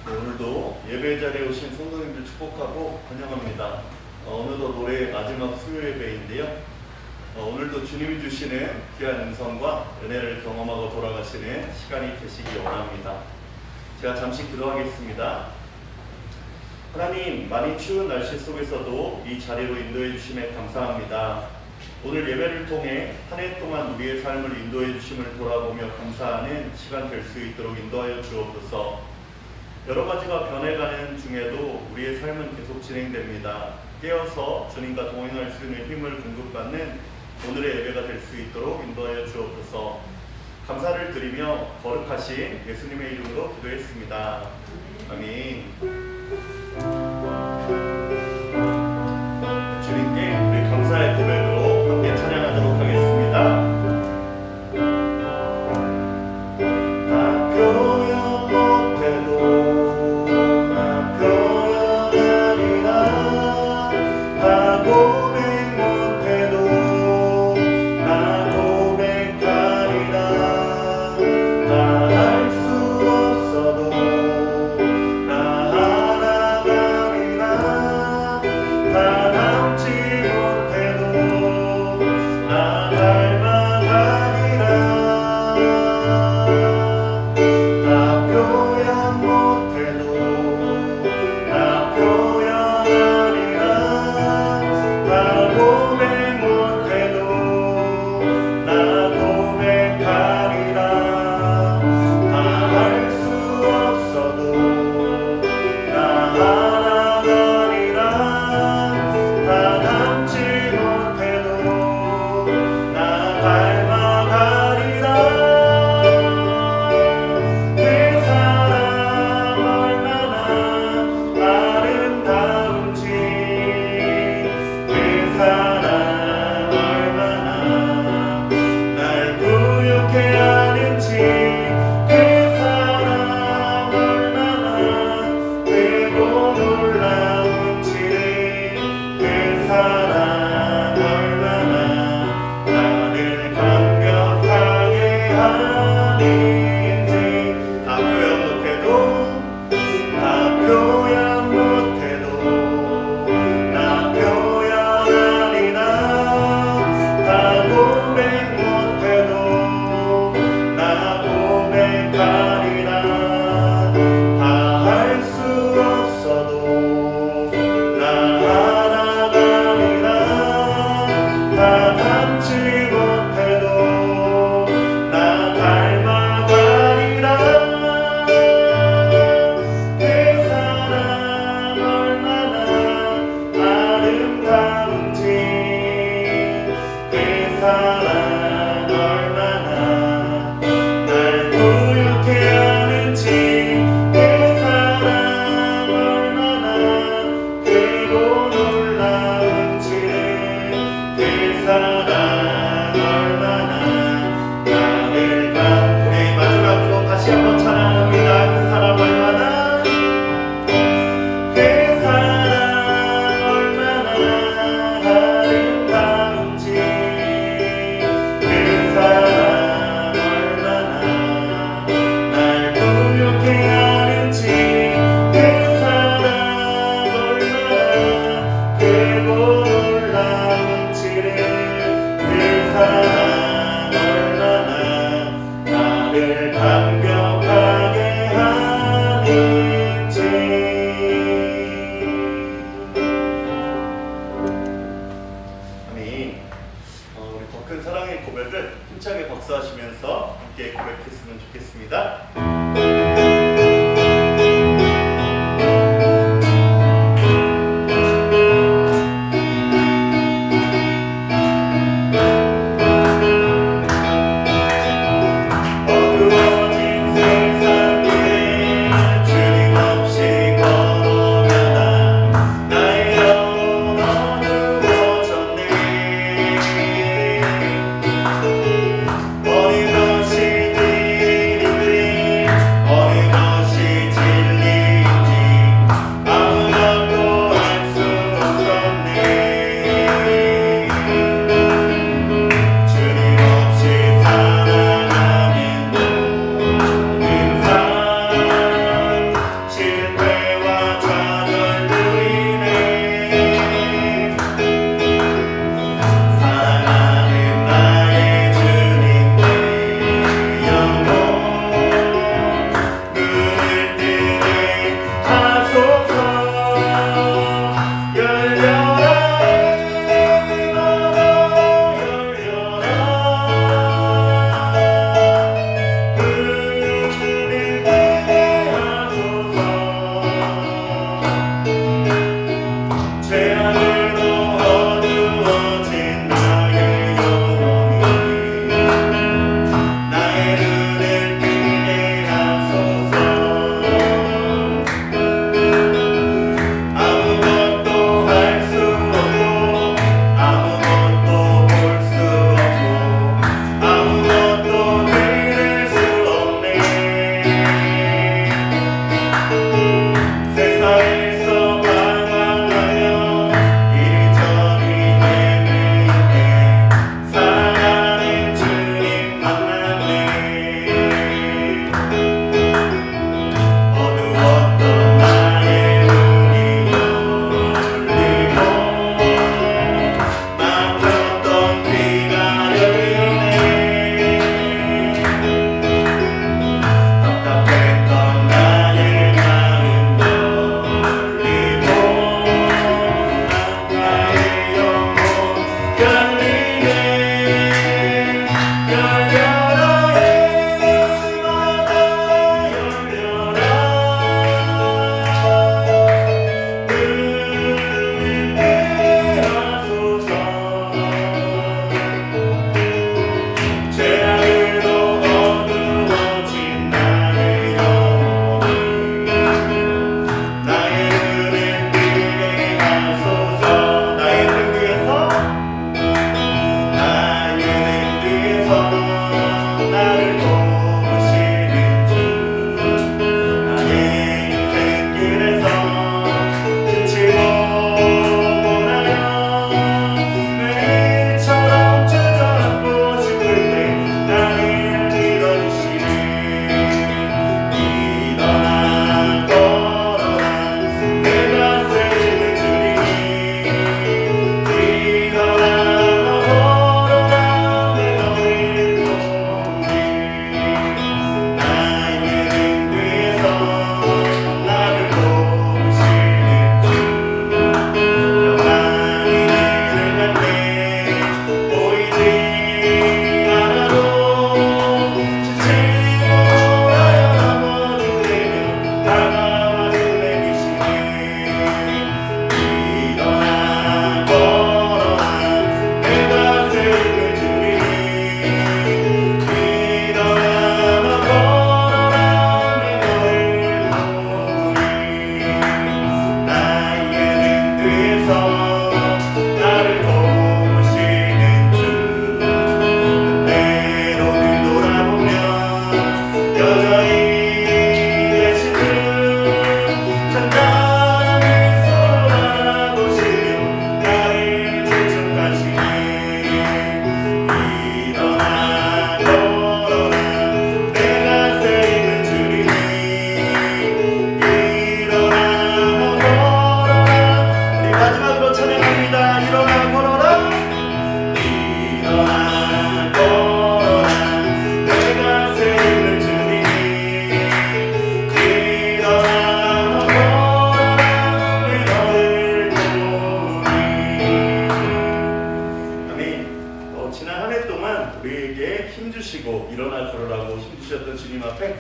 오늘도 예배 자리에 오신 성도님들 축복하고 환영합니다. 오늘도 노래의 마지막 수요 예배인데요. 오늘도 주님이 주시는 귀한 음성과 은혜를 경험하고 돌아가시는 시간이 되시기 원합니다. 제가 잠시 기도하겠습니다. 하나님, 많이 추운 날씨 속에서도 이 자리로 인도해 주심에 감사합니다. 오늘 예배를 통해 한 해 동안 우리의 삶을 인도해 주심을 돌아보며 감사하는 시간 될 수 있도록 인도하여 주옵소서. 여러 가지가 변해가는 중에도 우리의 삶은 계속 진행됩니다. 깨어서 주님과 동행할 수 있는 힘을 공급받는 오늘의 예배가 될 수 있도록 인도하여 주옵소서. 감사를 드리며 거룩하신 예수님의 이름으로 기도했습니다. 아멘. 주님께 우리 감사의 고백으로 함께 찬양하도록 하겠습니다. 힘차게 박수하시면서 함께 고백했으면 좋겠습니다. 어린 것이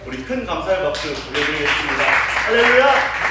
우리 큰 감사의 박수 보내드리겠습니다. 할렐루야!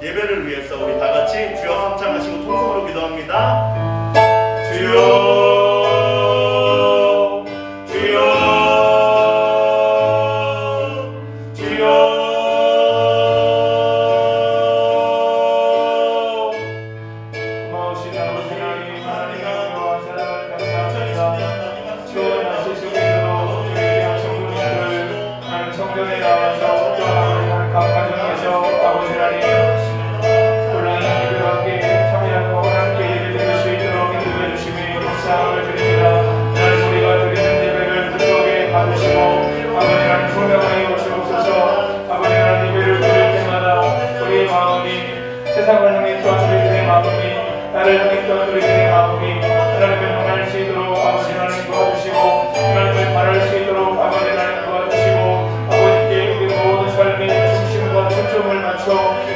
예배를 위해서 우리 다 같이 주여 삼창하시고 통성으로 기도합니다. 주여 주여 주여 고마우신 아버지 하나님 하나님과 사랑을 감사합니다. 주의 말씀 속에서도 우리의 성도님들 나는 성전에 나와서 또한 각 가정에서 아버지 하나님 세상을 향해 떠들이는 마음이 나를 향해 떠들이는 마음이 하나님을 향할 수 있도록 아버지 하나님 도와주시고 하나님을 바랄 수 있도록 아버지 하나님 도와주시고 아버지께 우리 모든 삶의 중심과 초점을 맞춰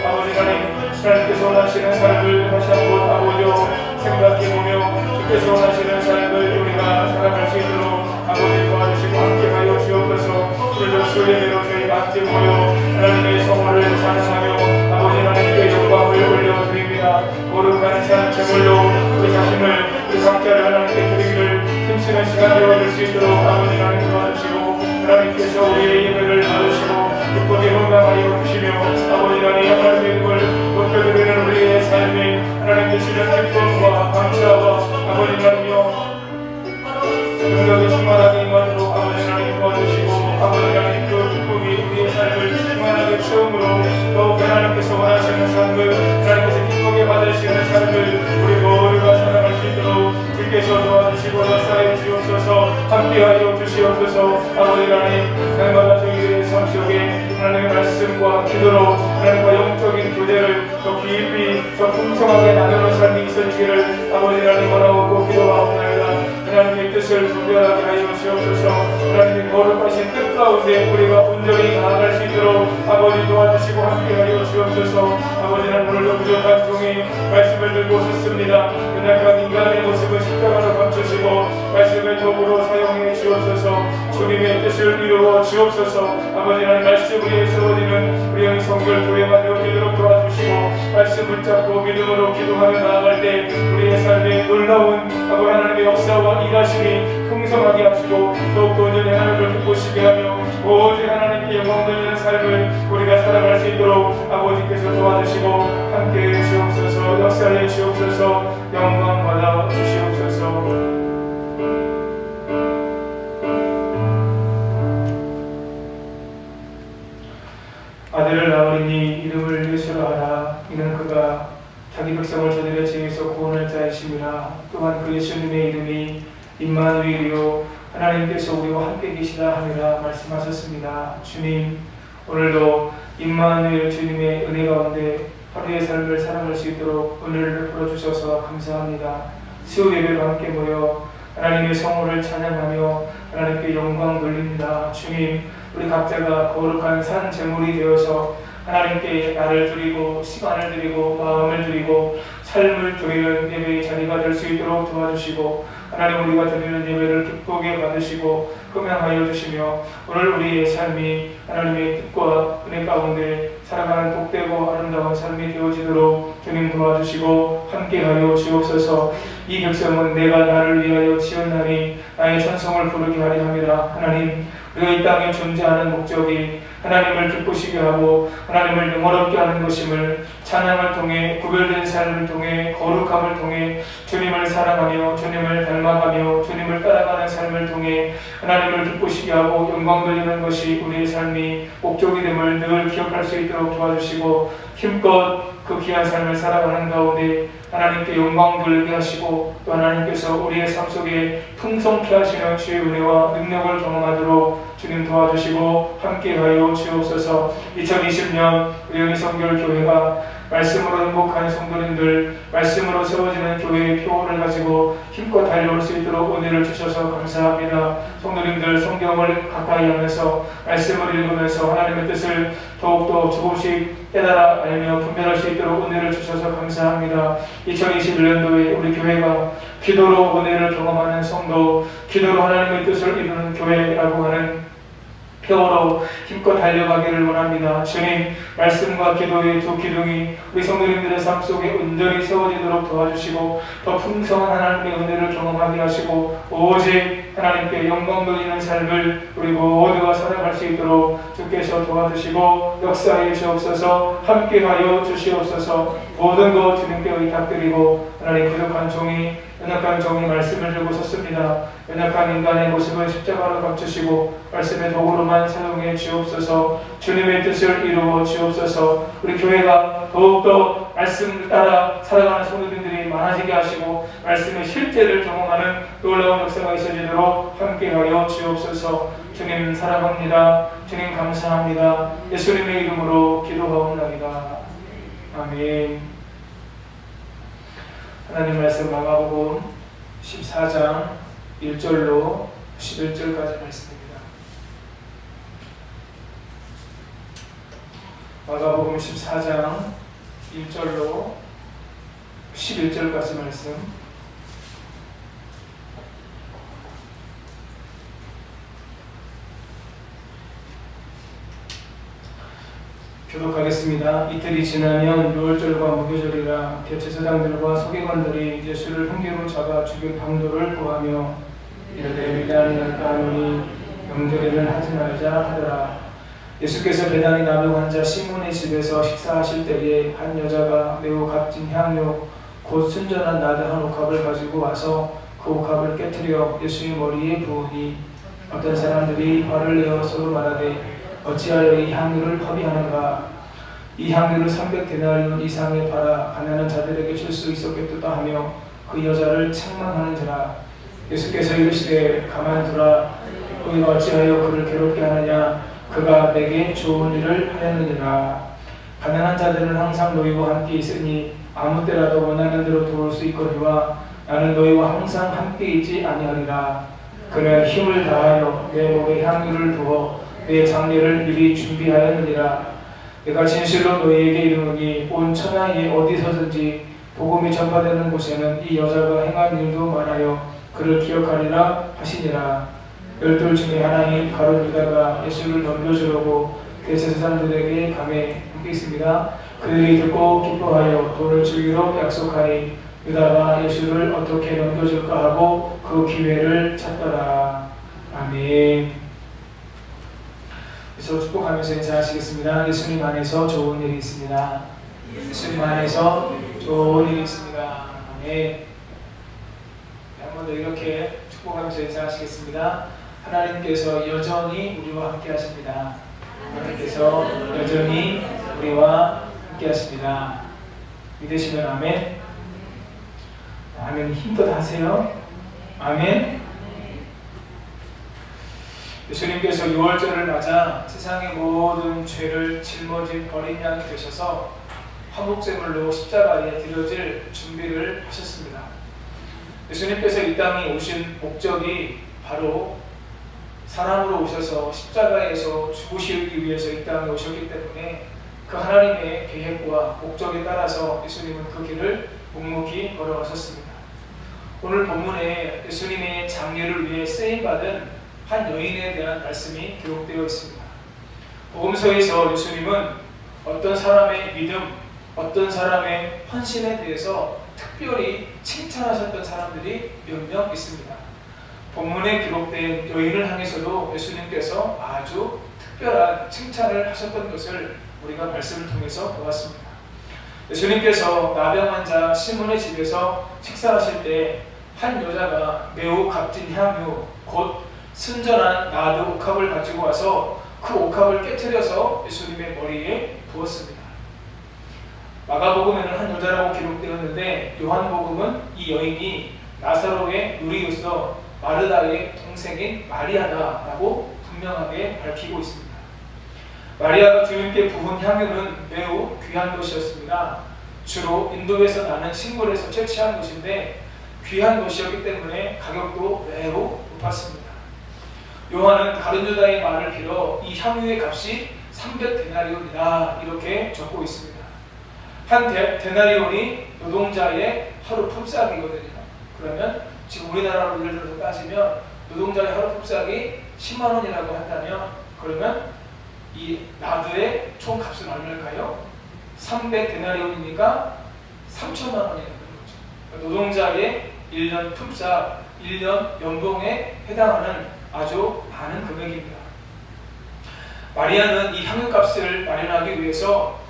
아버지 하나님께서 원하시는 삶을 다시 한번 아버지요 생각해보며 주께서 원하시는 삶을 우리가 살아갈 수 있도록 아버지 도와주시고 함께하여 주옵소서. 오늘도 수요일로 저희가 함께 모여 하나님의 성호를 찬양하며 아버지 하나님께 영광을 올려드립니다. 거룩한 산 제물로 우리 자신을 우리 각자를 하나님께 드리기를 힘쓰는 시간 되어줄 수 있도록 아버지 하나님 도와주시고 하나님께서 우리의 예배를 받으시고 기쁘게 건강하여 주시며 아버지 하나님의 이름을 높여드리는 우리의 삶이 하나님 주시는 기쁨과 감사와 아버지 하나님여 능력이 충만하게 임하도록 아버지 하나님 도와주시고 아버지 하나님 그 기쁨이 우리의 삶을 충만하게 채움으로 더욱 하나님께서 원하시는 삶을 하나님께서 기쁘게 받을 수 있는 삶을 우리 모두가 살아갈 수 있도록 주께서 도와주시고 역사해 주시옵소서. 함께하여 주시옵소서. 아버지 하나님 날마다 저희들의 삶 속에 하나님의 말씀과 기도로 하나님과 영적인 교제를 더 깊이 더 풍성하게 나누는 삶이 있어지기를 아버지 하나님 원하고 기도하옵나이다. 하나님의 뜻을 분별하게 하여 주옵소서. 하나님의 거룩하신 뜻 가운데 우리가 온전히 나아갈 수 있도록 아버지 도와주시고 함께하여 주옵소서. 아버지는 오늘도 부족한 종이 말씀을 들고 섰습니다. 연약한 인간의 모습을 십자가로 감추시고 말씀을 도구로 사용해 주옵소서. 주님의 뜻을 이루어 주옵소서. 아버지 하나님 말씀 위에 세워지는 우리 영성결 교회가 되어지도록 도와주시고 말씀 붙잡고 믿음으로 기도하며 나아갈 때 우리의 삶에 놀라운 아버지 하나님의 역사와 일하심이 풍성하게 하시고 더욱더 온전히 하나님을 기쁘시게 하며 오직 하나님께 영광 돌리는 삶을 우리가 살아갈 수 있도록 아버지께서 도와주시고 함께해 주옵소서. 역사해 주옵소서. 영광 받아 주시옵소서. 아들을 낳으리니 이름을 예수라 하라. 이는 그가 자기 백성을 저들의 죄에서 구원할 자이심이라. 또한 그 예수님의 이름이 임마누엘이요 하나님께서 우리와 함께 계시다 하니라 말씀하셨습니다. 주님, 오늘도 임마누엘 주님의 은혜 가운데 하루의 삶을 살아갈 수 있도록 은혜를 베풀어 주셔서 감사합니다. 수요 예배로 함께 모여 하나님의 성호를 찬양하며 하나님께 영광 돌립니다. 주님, 우리 각자가 거룩한 산 제물이 되어서 하나님께 나를 드리고 시간을 드리고 마음을 드리고 삶을 드리는 예배의 자리가 될 수 있도록 도와주시고 하나님 우리가 드리는 예배를 기쁘게 받으시고 흠양하여 주시며 오늘 우리의 삶이 하나님의 뜻과 은혜 가운데 살아가는 복되고 아름다운 삶이 되어지도록 주님 도와주시고 함께하여 주옵소서. 이 백성은 내가 나를 위하여 지었나니 나의 천성을 부르게 하리 함이라. 하나님, 우리가 이 땅에 존재하는 목적이 하나님을 기쁘시게 하고 하나님을 영원롭게 하는 것임을 찬양을 통해 구별된 삶을 통해 거룩함을 통해 주님을 사랑하며 주님을 닮아가며 주님을 따라가는 삶을 통해 하나님을 기쁘시게 하고 영광 돌리는 것이 우리의 삶이 목적이 됨을 늘 기억할 수 있도록 도와주시고 힘껏 그 귀한 삶을 살아가는 가운데 하나님께 영광 돌리게 하시고 또 하나님께서 우리의 삶 속에 풍성케 하시는 주의 은혜와 능력을 경험하도록 주님 도와주시고 함께하여 주옵소서. 2020년 우리 영희성결 교회가 말씀으로 행복한 성도님들, 말씀으로 세워지는 교회의 표어를 가지고 힘껏 달려올 수 있도록 은혜를 주셔서 감사합니다. 성도님들 성경을 가까이 하면서 말씀을 읽으면서 하나님의 뜻을 더욱더 조금씩 깨달아 알며 분별할 수 있도록 은혜를 주셔서 감사합니다. 2021년도에 우리 교회가 기도로 은혜를 경험하는 성도, 기도로 하나님의 뜻을 이루는 교회라고 하는 표어로 힘껏 달려가기를 원합니다. 주님, 말씀과 기도의 두 기둥이 우리 성도님들의 삶 속에 온전히 세워지도록 도와주시고 더 풍성한 하나님의 은혜를 경험하게 하시고 오직 하나님께 영광 돌리는 삶을 우리 모두가 살아갈 수 있도록 주께서 도와주시고 역사해 주옵소서. 함께하여 주시옵소서. 모든 것 주님께 의탁드리고 하나님 부족한 종이 연약한 종이 말씀을 들고 섰습니다. 연약한 인간의 모습을 십자가로 감추시고 말씀의 도구로만 사용해 주옵소서. 주님의 뜻을 이루어 주옵소서. 우리 교회가 더욱더 말씀을 따라 살아가는 성도님들이 많아지게 하시고 말씀의 실제를 경험하는 놀라운 역사가 있어지도록 함께하여 주옵소서. 주님 사랑합니다. 주님 감사합니다. 예수님의 이름으로 기도하옵나이다. 아멘. 하나님 말씀 마가복음 14장 1절로 11절까지 말씀입니다. 마가복음 14장 1절로 11절까지 말씀. 교독하겠습니다. 이틀이 지나면 유월절과 무교절이라 대제사장들과 서기관들이 예수를 흉기로 잡아 죽일 방도를 구하며 이르되 베다니 갈까 하노니 명절에는 하지 말자 하더라. 예수께서 베다니 나병 환자 시몬의 집에서 식사하실 때에 한 여자가 매우 값진 향료 곧 순전한 나드 한 옥합을 가지고 와서 그 옥합을 깨뜨려 예수의 머리에 부으니 어떤 사람들이 화를 내어 서로 말하되 어찌하여 이 향유를 파비하는가? 이 향유를 300데나리온 이상에 팔아 가난한 자들에게 줄 수 있었겠도다 하며 그 여자를 책망하는지라. 예수께서 이르시되 가만두라. 너희가 어찌하여 그를 괴롭게 하느냐? 그가 내게 좋은 일을 하였느니라. 가난한 자들은 항상 너희와 함께 있으니 아무 때라도 원하는 대로 도울 수 있거니와 나는 너희와 항상 함께 있지 아니하리라. 그는 힘을 다하여 내 몸에 향유를 부어 내 장례를 미리 준비하였느니라. 내가 진실로 너희에게 이르노니 온 천하에 어디서든지 복음이 전파되는 곳에는 이 여자가 행한 일도 많아요 그를 기억하리라 하시니라. 열둘 중에 하나인 가룟 유다가 예수를 넘겨주려고 대제사장들에게 감에 함께 있습니다. 그들이 듣고 기뻐하여 돈을 주기로 약속하니 유다가 예수를 어떻게 넘겨줄까 하고 그 기회를 찾더라. 아멘. 그래서 축복하면서 인사하시겠습니다. 예수님 안에서 좋은 일이 있습니다. 예수님 안에서 좋은 일이 있습니다. 아멘. 한 번 더 이렇게 축복하면서 인사하시겠습니다. 하나님께서 여전히 우리와 함께 하십니다. 하나님께서 여전히 우리와 함께 하십니다. 믿으시면 아멘. 아멘. 힘껏 하세요. 아멘. 예수님께서 6월절을 맞아 세상의 모든 죄를 짊어진 어린 양이 되셔서 화목제물로 십자가에 드려질 준비를 하셨습니다. 예수님께서 이 땅에 오신 목적이 바로 사람으로 오셔서 십자가에서 죽으시기 위해서 이 땅에 오셨기 때문에 그 하나님의 계획과 목적에 따라서 예수님은 그 길을 묵묵히 걸어가셨습니다. 오늘 본문에 예수님의 장례를 위해 쓰임받은 한 여인에 대한 말씀이 기록되어 있습니다. 복음서에서 예수님은 어떤 사람의 믿음, 어떤 사람의 헌신에 대해서 특별히 칭찬하셨던 사람들이 몇 명 있습니다. 본문에 기록된 여인을 향해서도 예수님께서 아주 특별한 칭찬을 하셨던 것을 우리가 말씀을 통해서 보았습니다. 예수님께서 나병 환자 시몬의 집에서 식사하실 때 한 여자가 매우 값진 향유, 곧 순전한 나드 옥합을 가지고 와서 그 옥합을 깨트려서 예수님의 머리에 부었습니다. 마가복음에는 한 여자라고 기록되었는데 요한복음은 이 여인이 나사로의 누리로서 마르다의 동생인 마리아다라고 분명하게 밝히고 있습니다. 마리아가 주님께 부은 향유는 매우 귀한 것이었습니다. 주로 인도에서 나는 식물에서 채취한 것인데 귀한 것이었기 때문에 가격도 매우 높았습니다. 요한은 가룟 유다의 말을 빌어 이 향유의 값이 300데나리온이다 이렇게 적고 있습니다. 한 데나리온이 노동자의 하루 품삯이거든요. 그러면 지금 우리나라로 예를 들어서 따지면 노동자의 하루 품삯이 10만 원이라고 한다면 그러면 이 나드의 총 값은 얼마일까요? 300데나리온이니까 3천만 원이 되는 거죠. 노동자의 1년 품삯, 1년 연봉에 해당하는 아주 많은 금액입니다. 마리아는 이 향유값을 마련하기 위해서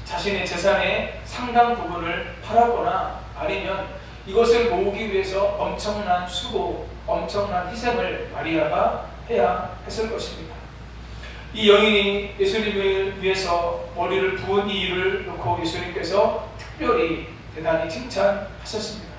자신의 재산의 상당 부분을 팔았거나 아니면 이것을 모으기 위해서 엄청난 수고, 엄청난 희생을 마리아가 해야 했을 것입니다. 이 여인이 예수님을 위해서 머리를 부은 이 일을 놓고 예수님께서 특별히 대단히 칭찬하셨습니다.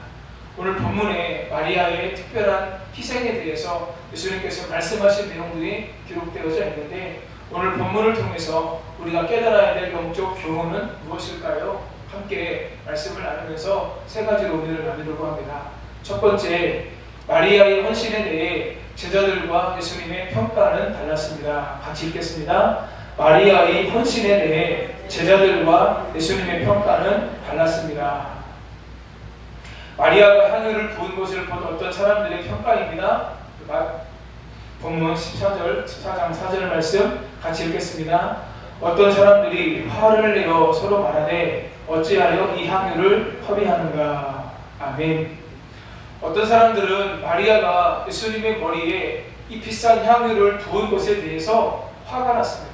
오늘 본문에 마리아의 특별한 희생에 대해서 예수님께서 말씀하신 내용들이 기록되어져 있는데 오늘 본문을 통해서 우리가 깨달아야 될 영적 교훈은 무엇일까요? 함께 말씀을 나누면서 세 가지로 은혜를 나누려고 합니다. 첫 번째, 마리아의 헌신에 대해 제자들과 예수님의 평가는 달랐습니다. 같이 읽겠습니다. 마리아의 헌신에 대해 제자들과 예수님의 평가는 달랐습니다. 마리아가 향유를 부은 것을 본 어떤 사람들의 평가입니다. 본문 14장 4절 말씀 같이 읽겠습니다. 어떤 사람들이 화를 내어 서로 말하되 어찌하여 이 향유를 허비하는가. 아멘. 어떤 사람들은 마리아가 예수님의 머리에 이 비싼 향유를 부은 것에 대해서 화가 났습니다.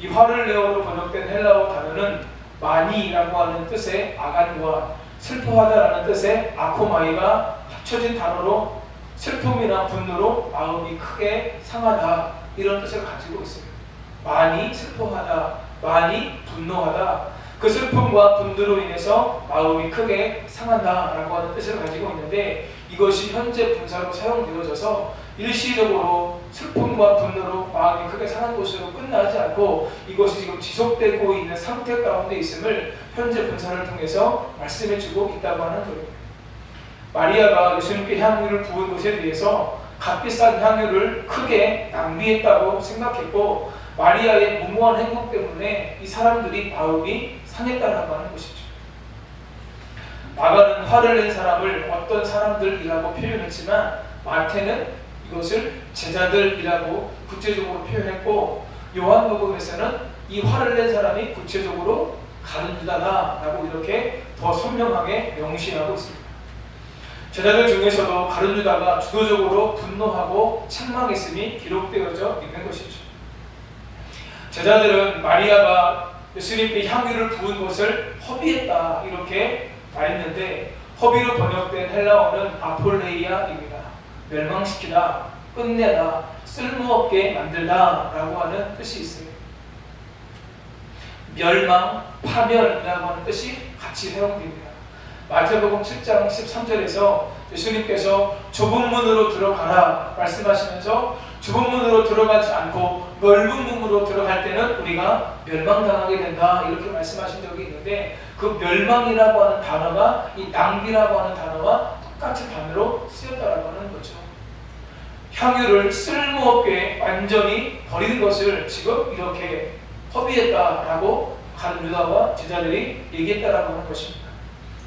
이 화를 내어로 번역된 헬라어 단어는 마니라고 하는 뜻의 아간과 슬퍼하다라는 뜻의 아코마이가 합쳐진 단어로 슬픔이나 분노로 마음이 크게 상하다 이런 뜻을 가지고 있습니다. 많이 슬퍼하다, 많이 분노하다, 그 슬픔과 분노로 인해서 마음이 크게 상한다라고 하는 뜻을 가지고 있는데 이것이 현재 분사로 사용되어져서 일시적으로 슬픔과 분노로 마음이 크게 상한 것으로 끝나지 않고 이것이 지금 지속되고 있는 상태 가운데 있음을 현재 분사를 통해서 말씀해주고 있다고 하는 거예요. 마리아가 예수님께 향유를 부은 것에 대해서 값비싼 향유를 크게 낭비했다고 생각했고, 마리아의 무모한 행동 때문에 이 사람들이 마음이 상했다라고 하는 것이죠. 마가는 화를 낸 사람을 어떤 사람들이라고 표현했지만, 마태는 이것을 제자들이라고 구체적으로 표현했고, 요한복음에서는 이 화를 낸 사람이 구체적으로 가룟 유다다라고 이렇게 더 선명하게 명시하고 있습니다. 제자들 중에서도 가룟 유다가 주도적으로 분노하고 책망했음이 기록되어져 있는 것이죠. 제자들은 마리아가 예수님께 향유를 부은 것을 허비했다 이렇게 말했는데, 허비로 번역된 헬라어는 아폴레이아입니다. 멸망시키다, 끝내다, 쓸모없게 만들다 라고 하는 뜻이 있어요. 멸망, 파멸이라고 하는 뜻이 같이 사용됩니다. 마태복음 7장 13절에서 예수님께서 좁은 문으로 들어가라 말씀하시면서, 좁은 문으로 들어가지 않고 넓은 문으로 들어갈 때는 우리가 멸망당하게 된다 이렇게 말씀하신 적이 있는데, 그 멸망이라고 하는 단어가 이 낭비라고 하는 단어와 똑같이 단어로 쓰였다라고 하는 거죠. 향유를 쓸모없게 완전히 버리는 것을 지금 이렇게 허비했다라고 가룟 유다와 제자들이 얘기했다라고 하는 것입니다.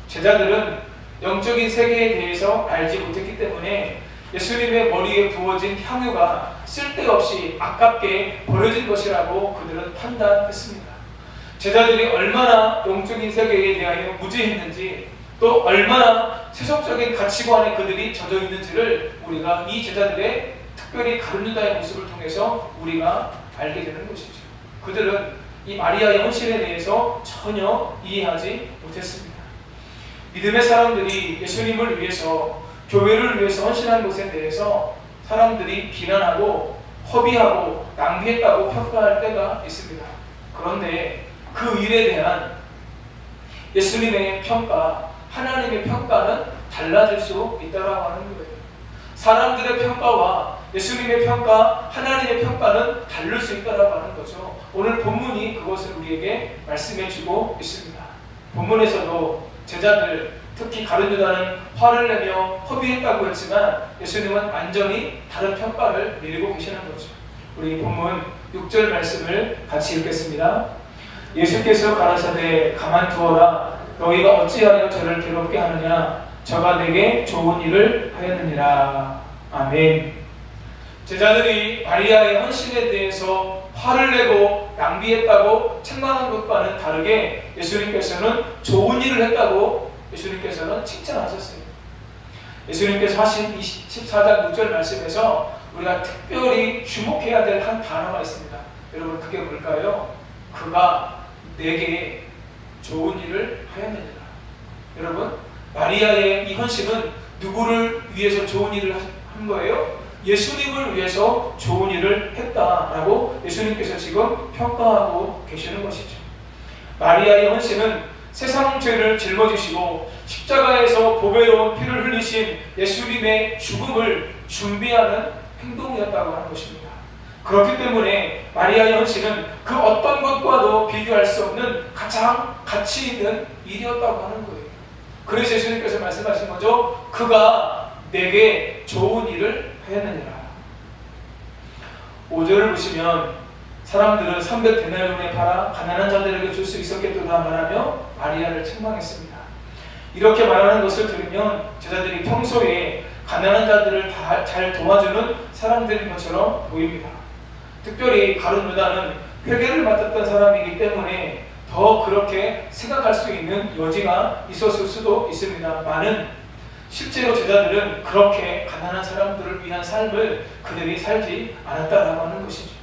제자들은 영적인 세계에 대해서 알지 못했기 때문에 예수님의 머리에 부어진 향유가 쓸데없이 아깝게 버려진 것이라고 그들은 판단했습니다. 제자들이 얼마나 영적인 세계에 대하여 무지했는지, 또 얼마나 세속적인 가치관에 그들이 젖어 있는지를 우리가 이 제자들의, 특별히 가룟 유다의 모습을 통해서 우리가 알게 되는 것이죠. 그들은 이 마리아의 헌신에 대해서 전혀 이해하지 못했습니다. 믿음의 사람들이 예수님을 위해서, 교회를 위해서 헌신한 것에 대해서 사람들이 비난하고 허비하고 낭비했다고 평가할 때가 있습니다. 그런데 그 일에 대한 예수님의 평가, 하나님의 평가는 달라질 수 있다고 하는 거예요. 사람들의 평가와 예수님의 평가, 하나님의 평가는 다를 수 있다고 하는 거죠. 오늘 본문이 그것을 우리에게 말씀해 주고 있습니다. 본문에서도 제자들, 특히 가룟 유다는 화를 내며 허비했다고 했지만, 예수님은 완전히 다른 평가를 내리고 계시는 거죠. 우리 본문 6절 말씀을 같이 읽겠습니다. 예수께서 가라사대 가만두어라. 너희가 어찌하여 저를 괴롭게 하느냐. 저가 내게 좋은 일을 하였느니라. 아멘. 제자들이 마리아의 헌신에 대해서 화를 내고 낭비했다고 책망한 것과는 다르게 예수님께서는 좋은 일을 했다고 예수님께서는 칭찬하셨어요. 예수님께서 하신 14장 6절 말씀에서 우리가 특별히 주목해야 될 한 단어가 있습니다. 여러분, 그게 뭘까요? 그가 내게 좋은 일을 하였느니라. 여러분, 마리아의 이 헌신은 누구를 위해서 좋은 일을 한 거예요? 예수님을 위해서 좋은 일을 했다라고 예수님께서 지금 평가하고 계시는 것이죠. 마리아의 헌신은 세상 죄를 짊어지시고 십자가에서 보배로운 피를 흘리신 예수님의 죽음을 준비하는 행동이었다고 하는 것입니다. 그렇기 때문에 마리아의 헌신은 그 어떤 것과도 비교할 수 없는 가장 가치 있는 일이었다고 하는 거예요. 그래서 예수님께서 말씀하신 거죠. 그가 내게 좋은 일을 하였느니라. 5절을 보시면 사람들은 300데나리온에 팔아 가난한 자들에게 줄 수 있었겠도다 말하며 마리아를 책망했습니다. 이렇게 말하는 것을 들으면 제자들이 평소에 가난한 자들을 다 잘 도와주는 사람들인 것처럼 보입니다. 특별히 가룟 유다는 회개를 맡았던 사람이기 때문에 더 그렇게 생각할 수 있는 여지가 있었을 수도 있습니다만은, 실제로 제자들은 그렇게 가난한 사람들을 위한 삶을 그들이 살지 않았다라고 하는 것이죠.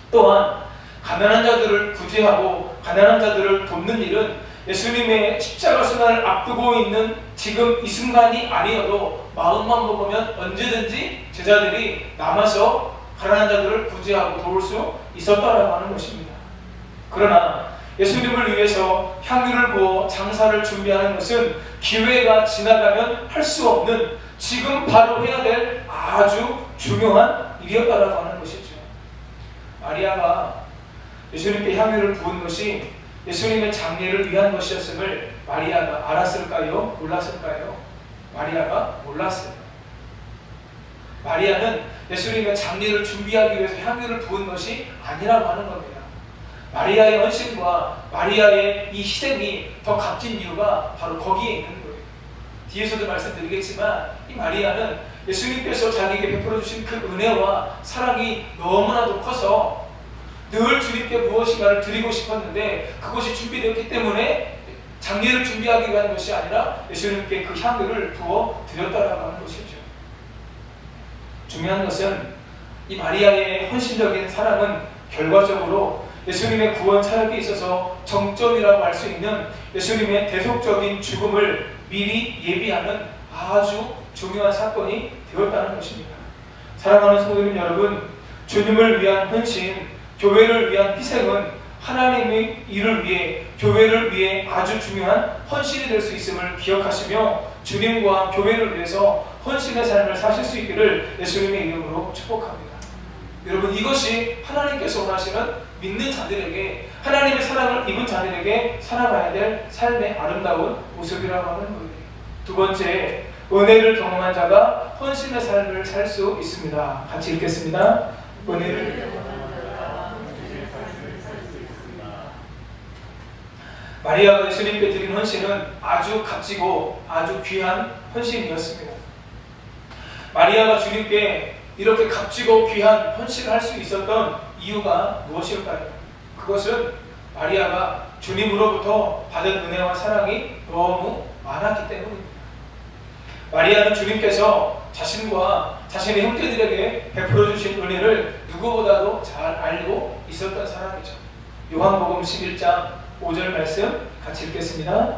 또한 가난한 자들을 구제하고 가난한 자들을 돕는 일은 예수님의 십자가 순환을 앞두고 있는 지금 이 순간이 아니어도 마음만 먹으면 언제든지 제자들이 남아서 가난한 자들을 구제하고 도울 수 있었다라고 하는 것입니다. 그러나 예수님을 위해서 향유를 부어 장사를 준비하는 것은 기회가 지나가면 할 수 없는, 지금 바로 해야 될 아주 중요한 일이었다라고 하는 것이죠. 마리아가 예수님께 향유를 부은 것이 예수님의 장례를 위한 것이었음을 마리아가 알았을까요? 몰랐을까요? 마리아가 몰랐어요. 마리아는 예수님의 장례를 준비하기 위해서 향유를 부은 것이 아니라고 하는 겁니다. 마리아의 헌신과 마리아의 이 희생이 더 값진 이유가 바로 거기에 있는 거예요. 뒤에서도 말씀드리겠지만 이 마리아는 예수님께서 자기에게 베풀어 주신 그 은혜와 사랑이 너무나도 커서 늘 주님께 무엇인가를 드리고 싶었는데 그것이 준비되었기 때문에 장례를 준비하기 위한 것이 아니라 예수님께 그 향유를 부어 드렸다라고 하는 것이죠. 중요한 것은 이 마리아의 헌신적인 사랑은 결과적으로 예수님의 구원 사역에 있어서 정점이라고 할 수 있는 예수님의 대속적인 죽음을 미리 예비하는 아주 중요한 사건이 되었다는 것입니다. 사랑하는 성도님 여러분, 주님을 위한 헌신, 교회를 위한 희생은 하나님의 일을 위해, 교회를 위해 아주 중요한 헌신이 될 수 있음을 기억하시며 주님과 교회를 위해서 헌신의 삶을 사실 수 있기를 예수님의 이름으로 축복합니다. 여러분, 이것이 하나님께서 원하시는 믿는 자들에게, 하나님의 사랑을 입은 자들에게 살아가야 될 삶의 아름다운 모습이라고 하는 거예요. 두 번째, 은혜를 경험한 자가 헌신의 삶을 살 수 있습니다. 같이 읽겠습니다. 은혜를 경험한 자가 헌신의 삶을 살 수 있습니다. 마리아가 예수님께 드린 헌신은 아주 값지고 아주 귀한 헌신이었습니다. 마리아가 주님께 이렇게 값지고 귀한 헌신을 할 수 있었던 이유가 무엇일까요? 그것은 마리아가 주님으로부터 받은 은혜와 사랑이 너무 많았기 때문입니다. 마리아는 주님께서 자신과 자신의 형제들에게 베풀어 주신 은혜를 누구보다도 잘 알고 있었던 사람이죠. 요한복음 11장 5절 말씀 같이 읽겠습니다.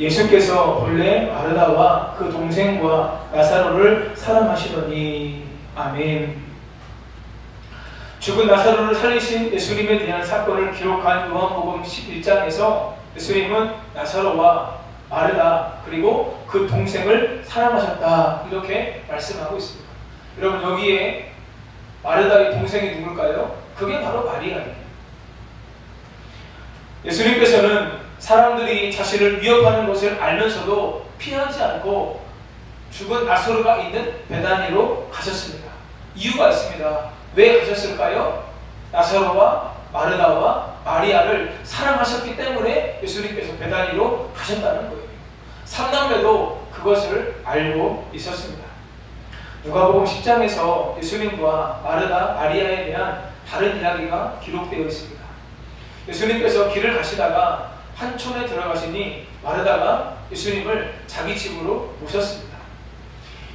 예수께서 본래 마르다와 그 동생과 나사로를 사랑하시더니. 아멘. 죽은 나사로를 살리신 예수님에 대한 사건을 기록한 요한복음 11장에서 예수님은 나사로와 마르다 그리고 그 동생을 사랑하셨다 이렇게 말씀하고 있습니다. 여러분, 여기에 마르다의 동생이 누굴까요? 그게 바로 마리아예요. 예수님께서는 사람들이 자신을 위협하는 것을 알면서도 피하지 않고 죽은 나사로가 있는 베다니로 가셨습니다. 이유가 있습니다. 왜 가셨을까요? 나사로와 마르다와 마리아를 사랑하셨기 때문에 예수님께서 베다니로 가셨다는 거예요. 삼남매도 그것을 알고 있었습니다. 누가복음 10장에서 예수님과 마르다, 마리아에 대한 다른 이야기가 기록되어 있습니다. 예수님께서 길을 가시다가 한 촌에 들어가시니 마르다가 예수님을 자기 집으로 모셨습니다.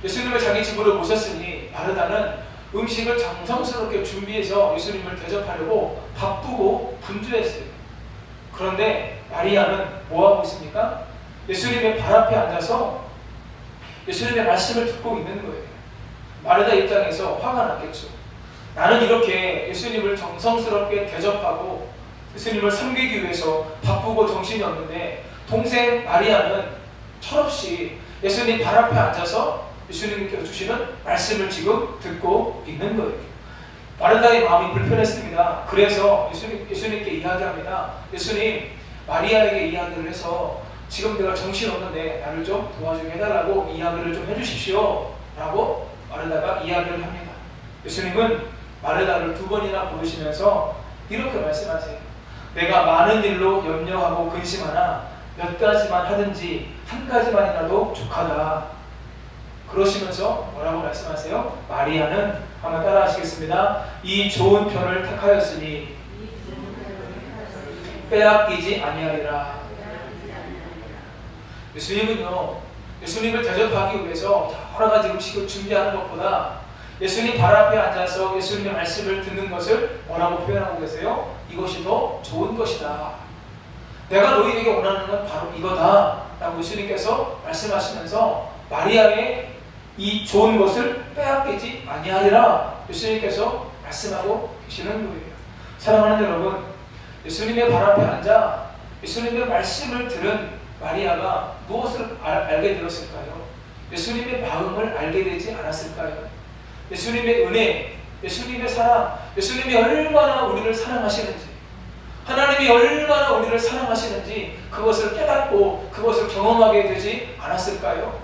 예수님을 자기 집으로 모셨으니 마르다는 음식을 정성스럽게 준비해서 예수님을 대접하려고 바쁘고 분주했어요. 그런데 마리아는 뭐하고 있습니까? 예수님의 발 앞에 앉아서 예수님의 말씀을 듣고 있는 거예요. 마르다 입장에서 화가 났겠죠. 나는 이렇게 예수님을 정성스럽게 대접하고 예수님을 섬기기 위해서 바쁘고 정신이 없는데 동생 마리아는 철없이 예수님 발 앞에 앉아서 예수님께서 주시는 말씀을 지금 듣고 있는 거예요. 마르다의 마음이 불편했습니다. 그래서 예수님께 이야기합니다. 예수님, 마리아에게 이야기를 해서 지금 내가 정신없는데 나를 좀 도와주게 해달라고 이야기를 좀 해주십시오 라고 마르다가 이야기를 합니다. 예수님은 마르다를 2번이나 부르시면서 이렇게 말씀하세요. 내가 많은 일로 염려하고 근심하나 몇 가지만 하든지 한 가지만이라도 족하다. 그러시면서 뭐라고 말씀하세요? 마리아는 한번 따라 하시겠습니다. 이 좋은 편을 택하였으니 빼앗기지 아니하리라. 예수님은요, 예수님을 대접하기 위해서 여러 가지 음식을 준비하는 것보다 예수님 발 앞에 앉아서 예수님의 말씀을 듣는 것을 뭐라고 표현하고 계세요? 이것이 더 좋은 것이다. 내가 너희에게 원하는 건 바로 이거다 라고 예수님께서 말씀하시면서 마리아의 이 좋은 것을 빼앗기지 아니하리라 예수님께서 말씀하고 계시는 거예요. 사랑하는 여러분, 예수님의 발 앞에 앉아 예수님의 말씀을 들은 마리아가 무엇을 알게 되었을까요? 예수님의 마음을 알게 되지 않았을까요? 예수님의 은혜, 예수님의 사랑, 예수님이 얼마나 우리를 사랑하시는지, 하나님이 얼마나 우리를 사랑하시는지 그것을 깨닫고 그것을 경험하게 되지 않았을까요?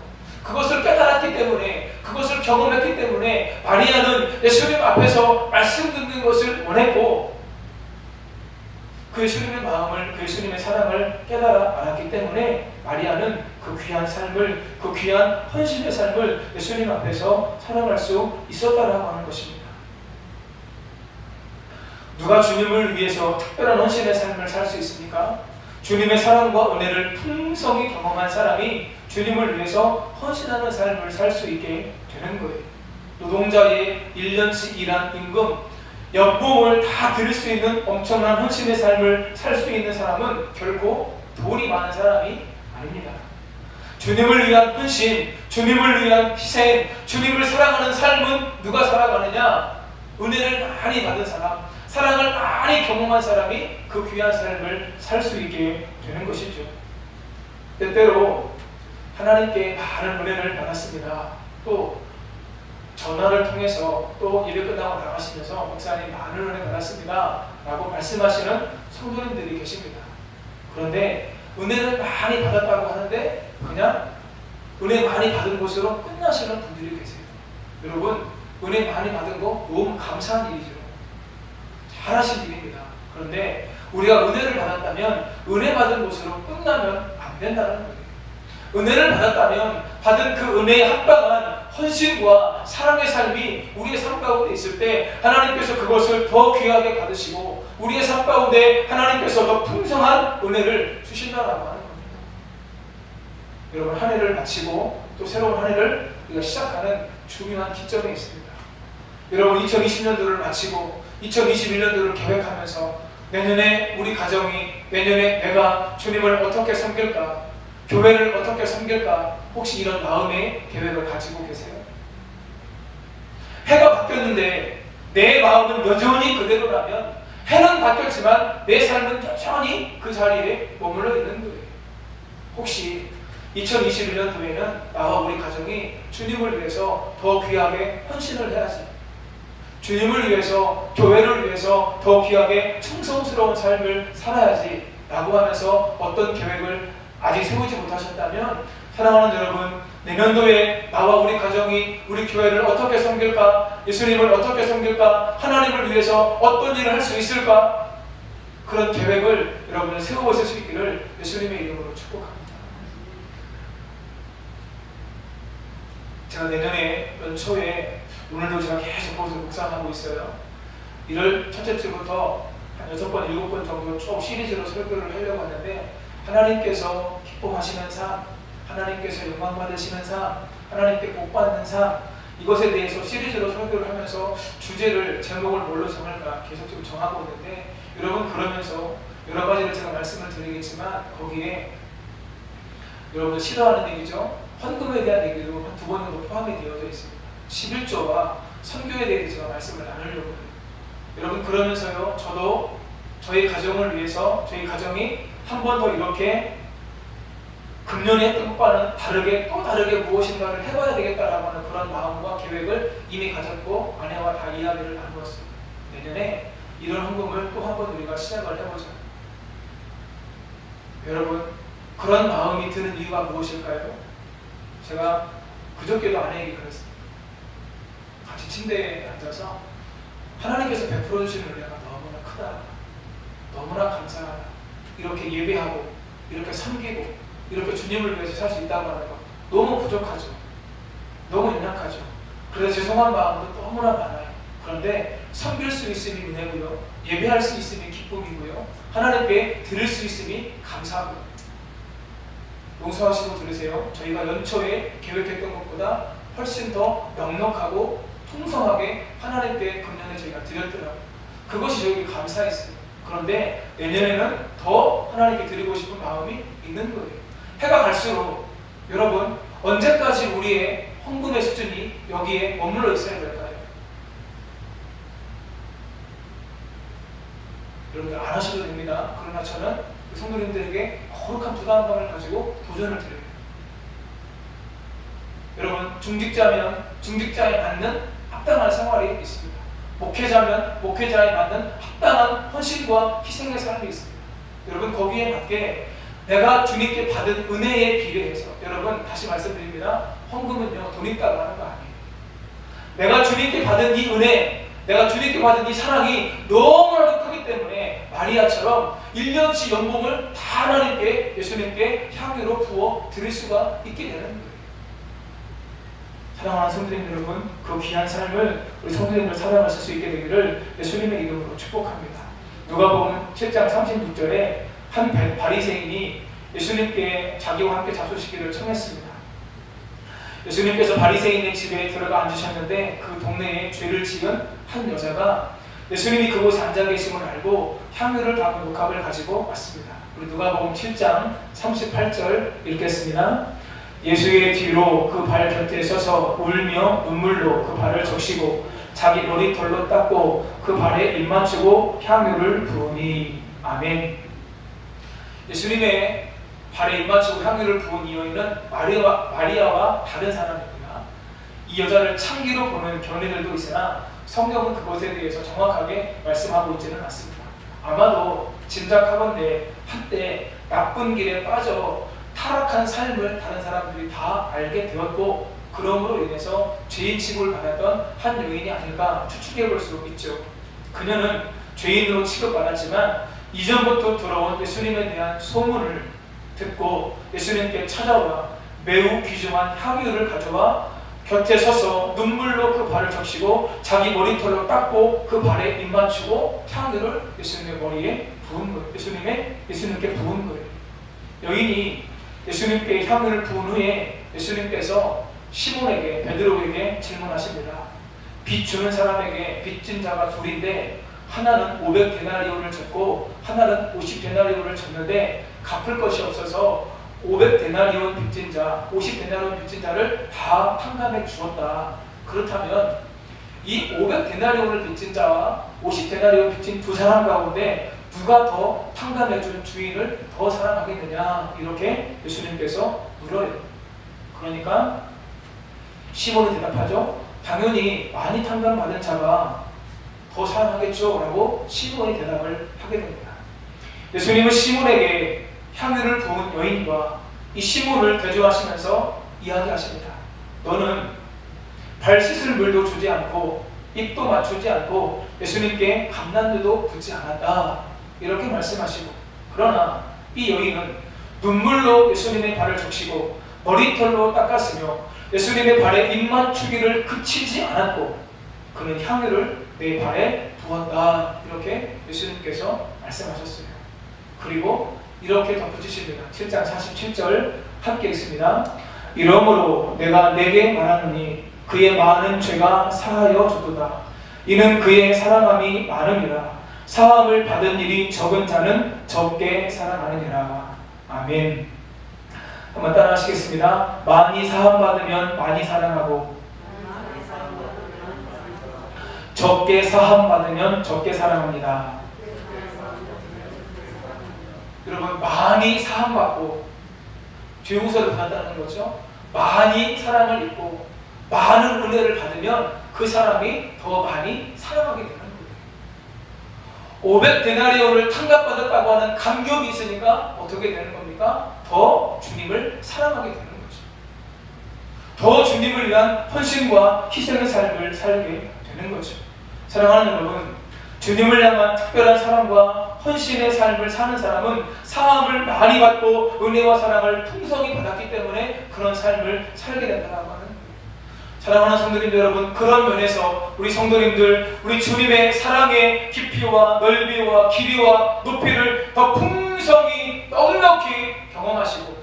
그것을 깨달았기 때문에, 그것을 경험했기 때문에 마리아는 예수님 앞에서 말씀 듣는 것을 원했고, 그 예수님의 마음을, 그 예수님의 사랑을 깨달아 알았기 때문에 마리아는 그 귀한 삶을, 그 귀한 헌신의 삶을 예수님 앞에서 살아갈 수 있었다라고 하는 것입니다. 누가 주님을 위해서 특별한 헌신의 삶을 살 수 있습니까? 주님의 사랑과 은혜를 풍성히 경험한 사람이 주님을 위해서 헌신하는 삶을 살 수 있게 되는 거예요. 노동자의 1년치 일한 임금, 연봉을 다 드릴 수 있는 엄청난 헌신의 삶을 살 수 있는 사람은 결코 돈이 많은 사람이 아닙니다. 주님을 위한 헌신, 주님을 위한 희생, 주님을 사랑하는 삶은 누가 살아가느냐? 은혜를 많이 받은 사람, 사랑을 많이 경험한 사람이 그 귀한 삶을 살 수 있게 되는 것이죠. 때때로 하나님께 많은 은혜를 받았습니다. 또 전화를 통해서 또 예배 끝나고 나가시면서 목사님 많은 은혜 받았습니다 라고 말씀하시는 성도님들이 계십니다. 그런데 은혜를 많이 받았다고 하는데 그냥 은혜 많이 받은 것으로 끝나시는 분들이 계세요. 여러분, 은혜 많이 받은 거 너무 감사한 일이죠. 잘하신 일입니다. 그런데 우리가 은혜를 받았다면 은혜 받은 것으로 끝나면 안 된다는 거예요. 은혜를 받았다면 받은 그 은혜에 합당한 헌신과 사랑의 삶이 우리의 삶 가운데 있을 때 하나님께서 그것을 더 귀하게 받으시고 우리의 삶 가운데 하나님께서 더 풍성한 은혜를 주신다라고 하는 겁니다. 여러분, 한 해를 마치고 또 새로운 한 해를 우리가 시작하는 중요한 기점에 있습니다. 여러분, 2020년도를 마치고 2021년도를 계획하면서 내년에 우리 가정이, 내년에 내가 주님을 어떻게 섬길까, 교회를 어떻게 섬길까, 혹시 이런 마음의 계획을 가지고 계세요? 해가 바뀌었는데 내 마음은 여전히 그대로라면 해는 바뀌었지만 내 삶은 여전히 그 자리에 머물러 있는 거예요. 혹시 2021년도에는 나와 우리 가정이 주님을 위해서 더 귀하게 헌신을 해야지, 주님을 위해서, 교회를 위해서 더 귀하게 충성스러운 삶을 살아야지 라고 하면서 어떤 계획을 아직 세우지 못하셨다면, 사랑하는 여러분, 내년도에 나와 우리 가정이 우리 교회를 어떻게 섬길까, 예수님을 어떻게 섬길까, 하나님을 위해서 어떤 일을 할 수 있을까, 그런 계획을 여러분은 세워보실 수 있기를 예수님의 이름으로 축복합니다. 제가 내년에 연초에, 오늘도 제가 계속 거기서 묵상하고 있어요. 1월 첫째 주부터 한 6번, 7번 정도 쭉 시리즈로 설교를 하려고 하는데, 하나님께서 기뻐하시는 삶, 하나님께서 영광 받으시는 삶, 하나님께 복 받는 삶, 이것에 대해서 시리즈로 설교를 하면서 주제를, 제목을 뭘로 정할까 계속 지금 정하고 있는데, 여러분, 그러면서 여러 가지를 제가 말씀을 드리겠지만 거기에 여러분들 싫어하는 얘기죠. 헌금에 대한 얘기도 한 2번 정도 포함이 되어져 있습니다. 11조와 선교에 대해서 제가 말씀을 나누려고 해요. 여러분, 그러면서요, 저도 저희 가정을 위해서, 저희 가정이 한 번 더 이렇게 금년에 했던 것과는 다르게, 또 다르게 무엇인가를 해봐야 되겠다라고 하는 그런 마음과 계획을 이미 가졌고 아내와 다 이야기를 나누었어요. 내년에 이런 헌금을 또 한 번 우리가 시작을 해보자. 여러분, 그런 마음이 드는 이유가 무엇일까요? 제가 그저께도 아내에게 그랬어요. 같이 침대에 앉아서 하나님께서 베풀어 주시는 은혜가 너무나 크다, 너무나 감사하다, 이렇게 예배하고 이렇게 섬기고 이렇게 주님을 위해서 살 수 있다고 하는 것 너무 부족하죠. 너무 연약하죠. 그래서 죄송한 마음도 너무나 많아요. 그런데 섬길 수 있음이 은혜고요, 예배할 수 있음이 기쁨이고요, 하나님께 드릴 수 있음이 감사하고요. 용서하시고 들으세요. 저희가 연초에 계획했던 것보다 훨씬 더 넉넉하고 풍성하게 하나님께 금년에 저희가 드렸더라고요. 그것이 저에게 감사했어요. 그런데 내년에는 더 하나님께 드리고 싶은 마음이 있는 거예요. 해가 갈수록 여러분, 언제까지 우리의 헌금의 수준이 여기에 머물러 있어야 될까요? 여러분들 안 하셔도 됩니다. 그러나 저는 성도님들에게 거룩한 부담감을 가지고 도전을 드려요. 여러분, 중직자면 중직자에 맞는 합당한 생활이 있습니다. 목회자면 목회자에 맞는 합당한 헌신과 희생의 삶이 있습니다. 여러분, 거기에 맞게 내가 주님께 받은 은혜에 비례해서, 여러분 다시 말씀드립니다, 헌금은요 돈 있다고 하는 거 아니에요. 내가 주님께 받은 이 은혜, 내가 주님께 받은 이 사랑이 너무나도 크기 때문에 마리아처럼 1년치 연봉을 다 하나님께, 예수님께 향유로 부어 드릴 수가 있게 되는 거예요. 사랑하는 성도님 여러분, 그 귀한 삶을 우리 성도님들 살아가실 수 있게 되기를 예수님의 이름으로 축복합니다. 누가복음 7장 36절에 한 바리새인이 예수님께 자기와 함께 잡수시기를 청했습니다. 예수님께서 바리새인의 집에 들어가 앉으셨는데 그 동네에 죄를 지은 한 여자가 예수님이 그곳에 앉아 계심을 알고 향유를 담은 옥합을 가지고 왔습니다. 우리 누가복음 7장 38절 읽겠습니다. 예수의 뒤로 그 발 곁에 서서 울며 눈물로 그 발을 적시고 자기 머리털로 닦고 그 발에 입 맞추고 향유를 부으니. 아멘. 예수님의 발에 입 맞추고 향유를 부은 이 여인은 마리아와 다른 사람입니다. 이 여자를 창기로 보는 견해들도 있으나 성경은 그것에 대해서 정확하게 말씀하고 있지는 않습니다. 아마도 짐작하건대 한때 나쁜 길에 빠져 타락한 삶을 다른 사람들이 다 알게 되었고 그러므로 인해서 죄인 취급을 받았던 한 여인이 아닐까 추측해 볼 수 있죠. 그녀는 죄인으로 취급받았지만 이전부터 들어온 예수님에 대한 소문을 듣고 예수님께 찾아와 매우 귀중한 향유를 가져와 곁에 서서 눈물로 그 발을 적시고 자기 머리털로 닦고 그 발에 입 맞추고 향유를 예수님의 머리에 부은 거예요. 예수님께 부은 거예요. 여인이 예수님께 향유를 부은 후에 예수님께서 시몬에게, 베드로에게 질문하십니다. 빚 주는 사람에게 빚진 자가 둘인데 하나는 500데나리온을 졌고 하나는 50데나리온을 졌는데 갚을 것이 없어서 500데나리온 빚진 자, 50데나리온 빚진 자를 다 탕감해 주었다. 그렇다면 이 500데나리온을 빚진 자와 50데나리온 빚진 두 사람 가운데 누가 더 탕감해 준 주인을 더 사랑하겠느냐, 이렇게 예수님께서 물어요. 그러니까 시몬이 대답하죠. 당연히 많이 탕감받은 자가 더 사랑하겠죠 라고 시몬이 대답을 하게 됩니다. 예수님은 시몬에게 향유를 부은 여인과 이 시몬을 대조하시면서 이야기하십니다. 너는 발 씻을 물도 주지 않고 입도 맞추지 않고 예수님께 감난도도 붓지 않았다, 이렇게 말씀하시고, 그러나 이 여인은 눈물로 예수님의 발을 적시고 머리털로 닦았으며 예수님의 발에 입 맞추기를 그치지 않았고 그는 향유를 내 발에 부었다, 이렇게 예수님께서 말씀하셨어요. 그리고 이렇게 덧붙이십니다. 7장 47절 함께 읽습니다. 이러므로 내가 내게 말하노니 그의 많은 죄가 사하여 줬도다. 이는 그의 사랑함이 많음이라. 사함을 받은 일이 적은 자는 적게 사랑하느니라. 아멘. 한번 따라 하시겠습니다. 많이 사함받으면 많이 사랑하고 적게 사함받으면 적게 사랑합니다. 여러분, 많이 사함받고 죄용서를 받았다는 거죠. 많이 사랑을 입고 많은 은혜를 받으면 그 사람이 더 많이 사랑하게 되는 거예요. 500데나리온을 탕감받았다고 하는 감격이 있으니까 어떻게 되는 겁니까? 더 주님을 사랑하게 되는 거죠. 더 주님을 위한 헌신과 희생의 삶을 살게 되는 거죠. 사랑하는 여러분, 주님을 향한 특별한 사랑과 헌신의 삶을 사는 사람은 사함을 많이 받고 은혜와 사랑을 풍성히 받았기 때문에 그런 삶을 살게 된다고 하는 거예요. 사랑하는 성도님 여러분, 그런 면에서 우리 성도님들, 우리 주님의 사랑의 깊이와 넓이와 길이와 높이를 더 풍성히 넉넉히 경험하시고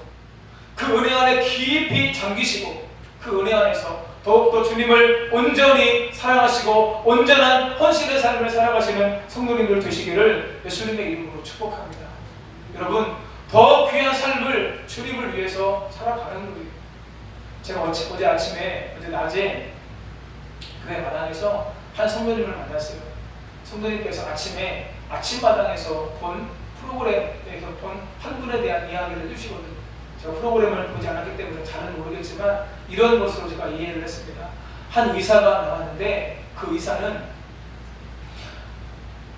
그 은혜 안에 깊이 잠기시고 그 은혜 안에서 더욱더 주님을 온전히 사랑하시고 온전한 헌신의 삶을 살아가시는 성도님들 되시기를 예수님의 이름으로 축복합니다. 여러분, 더 귀한 삶을 주님을 위해서 살아가는 거예요. 제가 어제 낮에 교회 마당에서 한 성도님을 만났어요. 성도님께서 아침에 아침마당에서 본 프로그램에서 본 한 분에 대한 이야기를 해주시거든요. 제가 프로그램을 보지 않았기 때문에 잘은 모르겠지만 이런 것으로 제가 이해를 했습니다. 한 의사가 나왔는데 그 의사는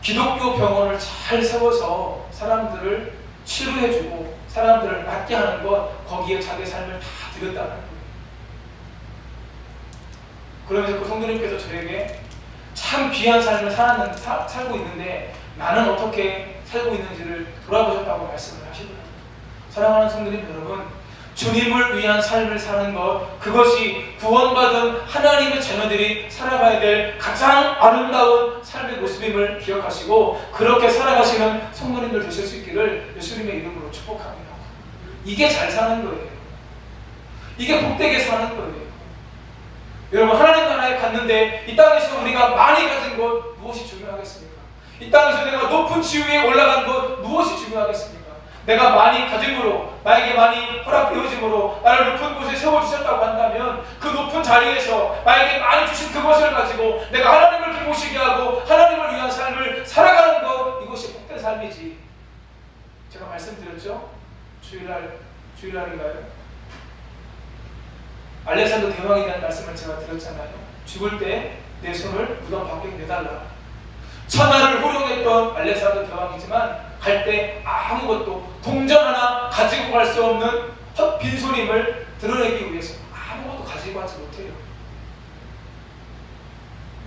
기독교 병원을 잘 세워서 사람들을 치료해주고 사람들을 낫게 하는 것, 거기에 자기 삶을 다 드렸다는 거예요. 그러면서 그 성도님께서 저에게 참 귀한 삶을 살고 있는데 나는 어떻게 살고 있는지를 돌아보셨다고 말씀을 하시더라고요. 사랑하는 성도님 여러분, 주님을 위한 삶을 사는 것, 그것이 구원받은 하나님의 자녀들이 살아가야 될 가장 아름다운 삶의 모습임을 기억하시고 그렇게 살아가시는 성도님들 되실 수 있기를 예수님의 이름으로 축복합니다. 이게 잘 사는 거예요. 이게 복되게 사는 거예요. 여러분, 하나님 나라에 갔는데 이 땅에서 우리가 많이 가진 것 무엇이 중요하겠습니까? 이 땅에서 내가 높은 지위에 올라간 것 무엇이 중요하겠습니까? 내가 많이 가짐으로, 나에게 많이 허락되어짐으로 나를 높은 곳에 세워주셨다고 한다면 그 높은 자리에서 나에게 많이 주신 그것을 가지고 내가 하나님을 기쁘시게 하고 하나님을 위한 삶을 살아가는 것, 이것이 복된 삶이지. 제가 말씀드렸죠? 주일날인가요? 알렉산더 대왕에 대한 말씀을 제가 드렸잖아요. 죽을 때 내 손을 무덤 밖에 내달라. 천하를 호령했던 알렉산더 대왕이지만 갈 때 아무것도 동전 하나 가지고 갈 수 없는 빈손임을 드러내기 위해서 아무것도 가지고 가지 못해요.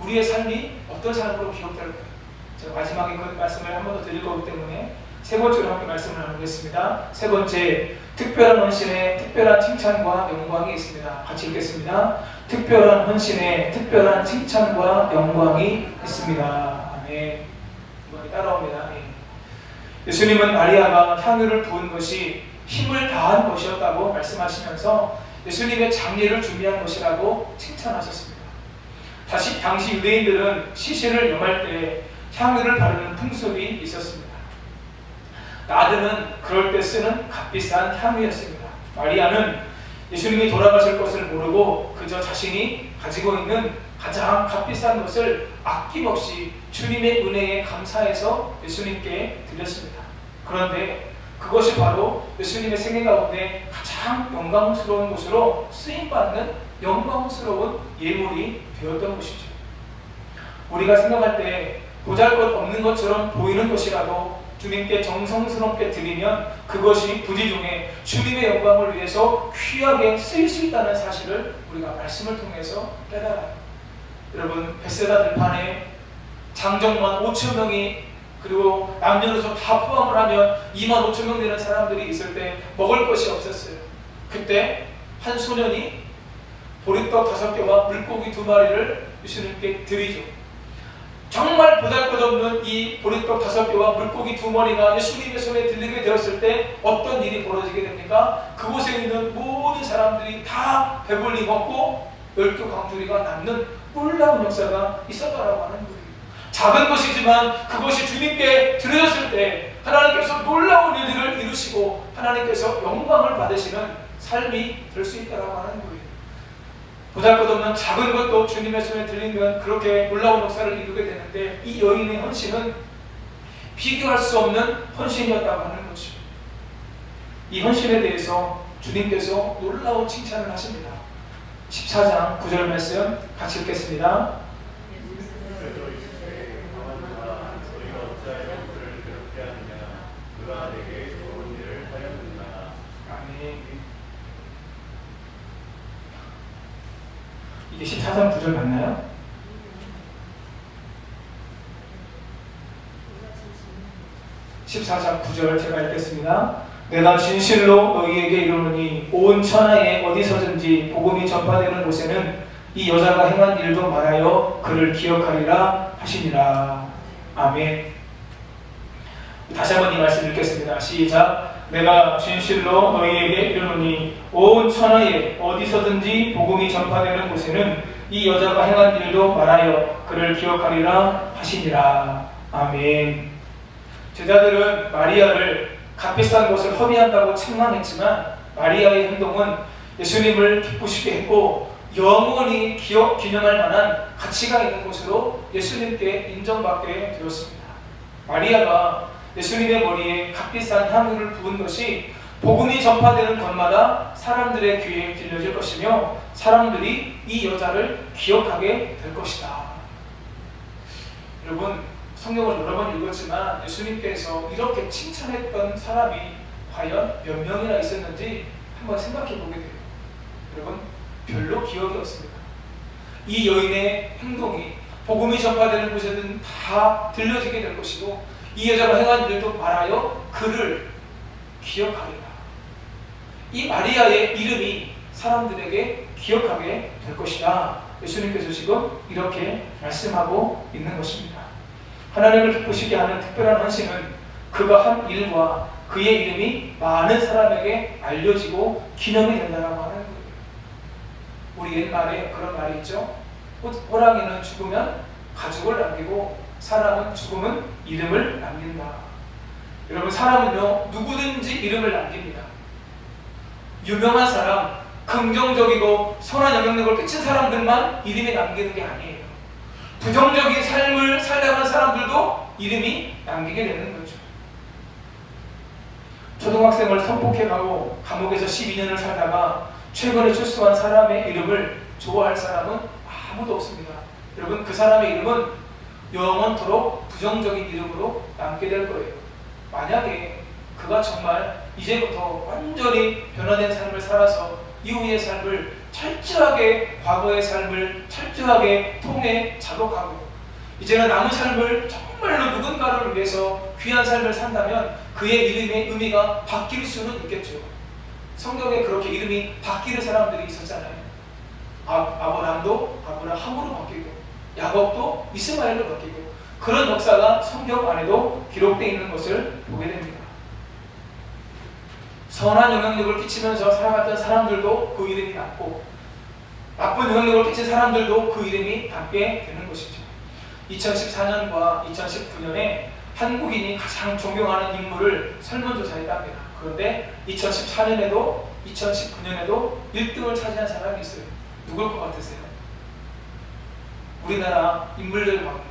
우리의 삶이 어떤 삶으로 기록될까요? 제가 마지막에 그 말씀을 한 번 더 드릴 거기 때문에 세 번째로 함께 말씀을 나누겠습니다. 세 번째, 특별한 헌신에 특별한 칭찬과 영광이 있습니다. 같이 읽겠습니다. 특별한 헌신에 특별한 칭찬과 영광이 있습니다. 아멘. 이번에 따라옵니다. 예수님은 마리아가 향유를 부은 것이 힘을 다한 것이었다고 말씀하시면서 예수님의 장례를 준비한 것이라고 칭찬하셨습니다. 당시 유대인들은 시신을 염할 때 향유를 바르는 풍습이 있었습니다. 나드는 그럴 때 쓰는 값비싼 향유였습니다. 마리아는 예수님이 돌아가실 것을 모르고 그저 자신이 가지고 있는 가장 값비싼 것을 아낌없이 주님의 은혜에 감사해서 예수님께 드렸습니다. 그런데 그것이 바로 예수님의 생애 가운데 가장 영광스러운 것으로 쓰임받는 영광스러운 예물이 되었던 것이죠. 우리가 생각할 때 보잘것없는 것처럼 보이는 것이라도 주님께 정성스럽게 드리면 그것이 부지 중에 주님의 영광을 위해서 귀하게 쓰일 수 있다는 사실을 우리가 말씀을 통해서 깨달아요. 여러분, 벳세다 들판에 장정만 5천 명이 그리고 남녀노소 다 포함을 하면 2만 5천 명 되는 사람들이 있을 때 먹을 것이 없었어요. 그때 한 소년이 보리떡 5개와 물고기 2마리를 예수님께 드리죠. 정말 보잘것없는 이 보리떡 5개와 물고기 2마리가 예수님의 손에 들리게 되었을 때 어떤 일이 벌어지게 됩니까? 그곳에 있는 모든 사람들이 다 배불리 먹고 12광주리가 남는 놀라운 역사가 있었다라고 하는 거예요. 작은 것이지만 그것이 주님께 드려졌을 때 하나님께서 놀라운 일들을 이루시고 하나님께서 영광을 받으시는 삶이 될 수 있다라고 하는 거예요. 보잘것없는 작은 것도 주님의 손에 들리면 그렇게 놀라운 역사를 이루게 되는데 이 여인의 헌신은 비교할 수 없는 헌신이었다고 하는 거죠. 이 헌신에 대해서 주님께서 놀라운 칭찬을 하십니다. 14장 9절 말씀 같이 읽겠습니다. 이게 14장 9절 맞나요? (14장 9절) 제가 읽겠습니다. 내가 진실로 너희에게 이르노니 온 천하에 어디서든지 복음이 전파되는 곳에는 이 여자가 행한 일도 말하여 그를 기억하리라 하시니라. 아멘. 다시 한번 이 말씀 읽겠습니다. 시작. 내가 진실로 너희에게 이르노니 온 천하에 어디서든지 복음이 전파되는 곳에는 이 여자가 행한 일도 말하여 그를 기억하리라 하시니라. 아멘. 제자들은 마리아를 값비싼 것을 허비한다고 책망했지만 마리아의 행동은 예수님을 기쁘시게 했고 영원히 기념할 만한 가치가 있는 것으로 예수님께 인정받게 되었습니다. 마리아가 예수님의 머리에 값비싼 향유를 부은 것이 복음이 전파되는 곳마다 사람들의 귀에 들려질 것이며 사람들이 이 여자를 기억하게 될 것이다. 여러분, 성경을 여러 번 읽었지만 예수님께서 이렇게 칭찬했던 사람이 과연 몇 명이나 있었는지 한번 생각해 보게 돼요. 여러분, 별로 기억이 없습니다. 이 여인의 행동이 복음이 전파되는 곳에는 다 들려지게 될 것이고, 이 여자가 행한 일도 말하여 그를 기억하리라. 이 마리아의 이름이 사람들에게 기억하게 될 것이다. 예수님께서 지금 이렇게 말씀하고 있는 것입니다. 하나님을 기쁘시게 하는 특별한 헌신은 그가 한 일과 그의 이름이 많은 사람에게 알려지고 기념이 된다고 하는 거예요. 우리 옛말에 그런 말이 있죠. 호랑이는 죽으면 가죽을 남기고 사람은 죽으면 이름을 남긴다. 여러분, 사람은요 누구든지 이름을 남깁니다. 유명한 사람, 긍정적이고 선한 영향력을 끼친 사람들만 이름이 남기는 게 아니에요. 부정적인 삶을 살아가는 사람들도 이름이 남기게 되는 거죠. 초등학생을 성폭행하고 감옥에서 12년을 살다가 최근에 출소한 사람의 이름을 좋아할 사람은 아무도 없습니다. 여러분, 그 사람의 이름은 영원토록 부정적인 이름으로 남게 될 거예요. 만약에 그가 정말 이제부터 완전히 변화된 삶을 살아서 이후의 삶을 철저하게, 과거의 삶을 철저하게 통해 자복하고 이제는 남은 삶을 정말로 누군가를 위해서 귀한 삶을 산다면 그의 이름의 의미가 바뀔 수는 있겠죠. 성경에 그렇게 이름이 바뀌는 사람들이 있었잖아요. 아브라함도 아브라함으로 바뀌고, 야곱도 이스마엘로 바뀌고, 그런 역사가 성경 안에도 기록되어 있는 것을 보게 됩니다. 선한 영향력을 끼치면서 살아갔던 사람들도 그 이름이 남고, 나쁜 영향력을 끼친 사람들도 그 이름이 남게 되는 것이죠. 2014년과 2019년에 한국인이 가장 존경하는 인물을 설문조사했답니다. 그런데 2014년에도 2019년에도 1등을 차지한 사람이 있어요. 누굴 것 같으세요? 우리나라 인물들 가운데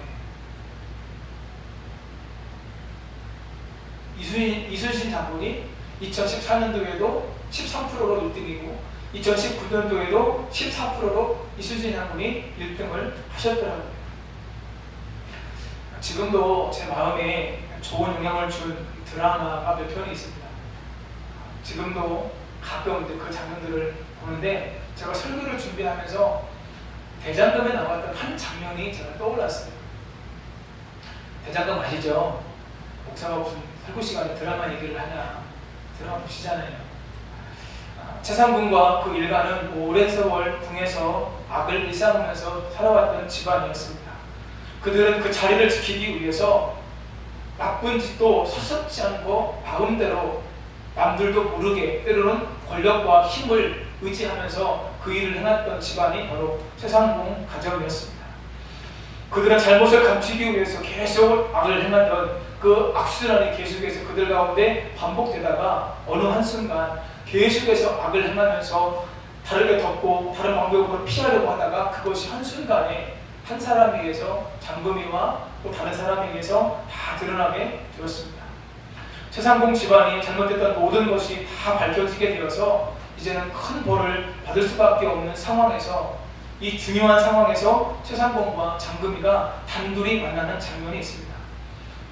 이순신 장군이 2014년도에도 13%로 1등이고 2019년도에도 14%로 이순신 장군이 1등을 하셨더라고요. 지금도 제 마음에 좋은 영향을 준 드라마가 몇 편이 있습니다. 지금도 가끔 그 장면들을 보는데, 제가 설교를 준비하면서 대장금에 나왔던 한 장면이 제가 떠올랐어요. 대장금 아시죠? 목사가 무슨 설교 시간에 드라마 얘기를 하냐, 드라마 보시잖아요. 최상궁과 그 일가는 오랜 세월 궁에서 악을 일삼으면서 살아왔던 집안이었습니다. 그들은 그 자리를 지키기 위해서 나쁜 짓도 서슴지 않고 마음대로 남들도 모르게 때로는 권력과 힘을 의지하면서 그 일을 행했던 집안이 바로 최상궁 가정이었습니다. 그들은 잘못을 감추기 위해서 계속 악을 행하던 그 악순환이 계속해서 그들 가운데 반복되다가 어느 한순간 계속해서 악을 행하면서 다르게 덮고 다른 방법으로 피하려고 하다가 그것이 한순간에 한 사람에 의해서, 장금이와 또 다른 사람에 의해서 다 드러나게 되었습니다. 최상궁 집안이 잘못했던 모든 것이 다 밝혀지게 되어서 이제는 큰 벌을 받을 수밖에 없는 상황에서, 이 중요한 상황에서 최상궁과 장금이가 단둘이 만나는 장면이 있습니다.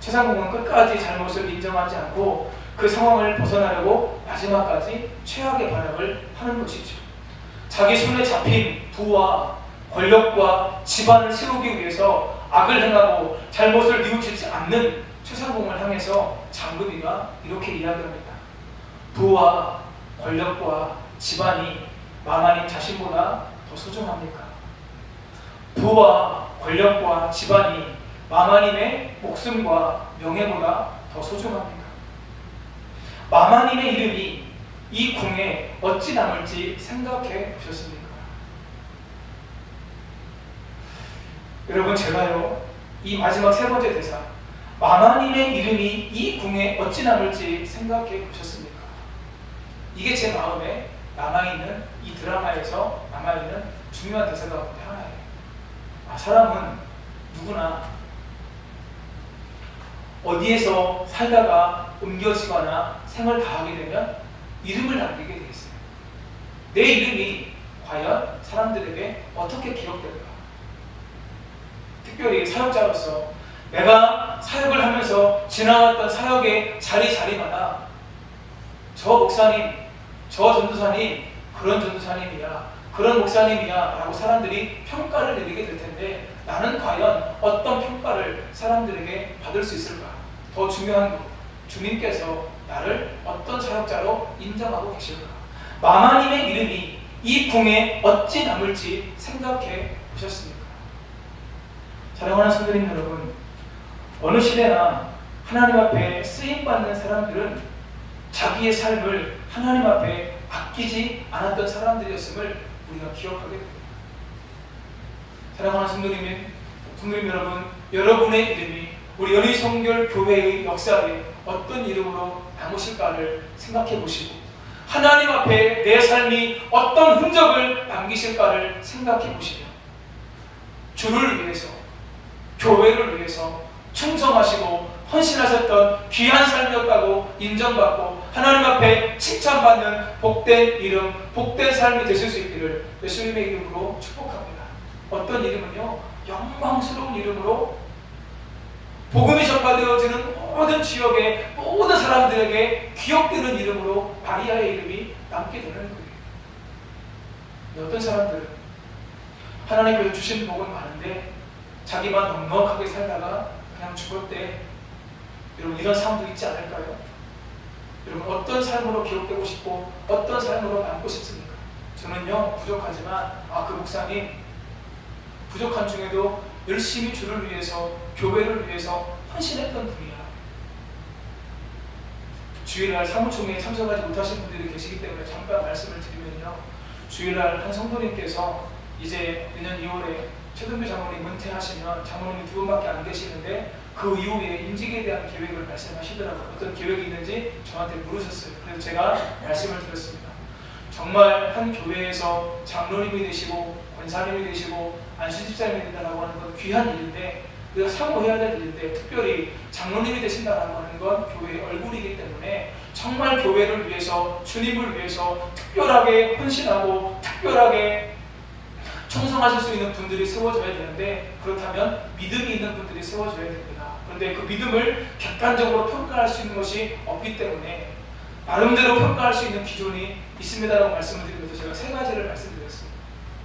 최상궁은 끝까지 잘못을 인정하지 않고 그 상황을 벗어나려고 마지막까지 최악의 발악을 하는 것이죠. 자기 손에 잡힌 부와 권력과 집안을 세우기 위해서 악을 행하고 잘못을 뉘우치지 않는 최상궁을 향해서 장금이가 이렇게 이야기합니다. 부와 권력과 집안이 마마님 자신보다 더 소중합니까? 부와 권력과 집안이 마마님의 목숨과 명예보다 더 소중합니까? 마마님의 이름이 이 궁에 어찌 남을지 생각해 보셨습니까? 여러분, 제가요, 이 마지막 세 번째 대사, 마마님의 이름이 이 궁에 어찌 남을지 생각해 보셨습니까? 이게 제 마음에 남아있는, 이 드라마에서 남아있는 중요한 대사 가운데 하나예요. 사람은 누구나 어디에서 살다가 옮겨지거나 생을 다하게 되면 이름을 남기게 돼 있어요. 내 이름이 과연 사람들에게 어떻게 기억될까? 특별히 사역자로서 내가 사역을 하면서 지나왔던 사역의 자리마다 저 목사님, 저 전도사님, 그런 전도사님이야, 그런 목사님이야 라고 사람들이 평가를 내리게 될 텐데, 나는 과연 어떤 평가를 사람들에게 받을 수 있을까? 더 중요한 것, 주님께서 나를 어떤 사역자로 인정하고 계실까? 마마님의 이름이 이 궁에 어찌 남을지 생각해 보셨습니까? 사랑하는 성도님 여러분, 어느 시대나 하나님 앞에 쓰임받는 사람들은 자기의 삶을 하나님 앞에 아끼지 않았던 사람들이었음을 우리가 기억하게 됩니다. 사랑하는 성도님 여러분, 여러분의 이름이 우리 연희성결 교회의 역사에 어떤 이름으로 남으실까를 생각해 보시고, 하나님 앞에 내 삶이 어떤 흔적을 남기실까를 생각해 보시면, 주를 위해서, 교회를 위해서 충성하시고 헌신하셨던 귀한 삶이었다고 인정받고 하나님 앞에 칭찬받는 복된 이름, 복된 삶이 되실 수 있기를 예수님의 이름으로 축복합니다. 어떤 이름은요, 영광스러운 이름으로 복음이 전파되어지는 모든 지역의 모든 사람들에게 기억되는 이름으로 마리아의 이름이 남게 되는 거예요. 어떤 사람들은 하나님께서 주신 복은 많은데 자기만 넉넉하게 살다가 그냥 죽었대. 여러분, 이런 삶도 있지 않을까요? 여러분, 어떤 삶으로 기억되고 싶고 어떤 삶으로 남고 싶습니까? 저는요, 부족하지만 그 목사님 부족한 중에도 열심히 주를 위해서, 교회를 위해서 헌신했던 분이야. 주일날 사무총회에 참석하지 못하신 분들이 계시기 때문에 잠깐 말씀을 드리면요, 주일날 한 성도님께서 이제 내년 2월에 최동규 장로님 은퇴하시면 장로님이 2분밖에 안 계시는데 그 이후에 임직에 대한 계획을 말씀하시더라고요. 어떤 계획이 있는지 저한테 물으셨어요. 그래서 제가 말씀을 드렸습니다. 정말 한 교회에서 장로님이 되시고 권사님이 되시고 안수집사님이 된다고 하는 건 귀한 일인데, 우리가 사모해야 될 일인데, 특별히 장로님이 되신다고 하는 건 교회의 얼굴이기 때문에 정말 교회를 위해서, 주님을 위해서 특별하게 헌신하고 특별하게 충성하실 수 있는 분들이 세워져야 되는데, 그렇다면 믿음이 있는 분들이 세워져야 됩니다. 그런데 그 믿음을 객관적으로 평가할 수 있는 것이 없기 때문에 나름대로 평가할 수 있는 기준이 있습니다라고 말씀을 드리면서 제가 3가지를 말씀드렸습니다.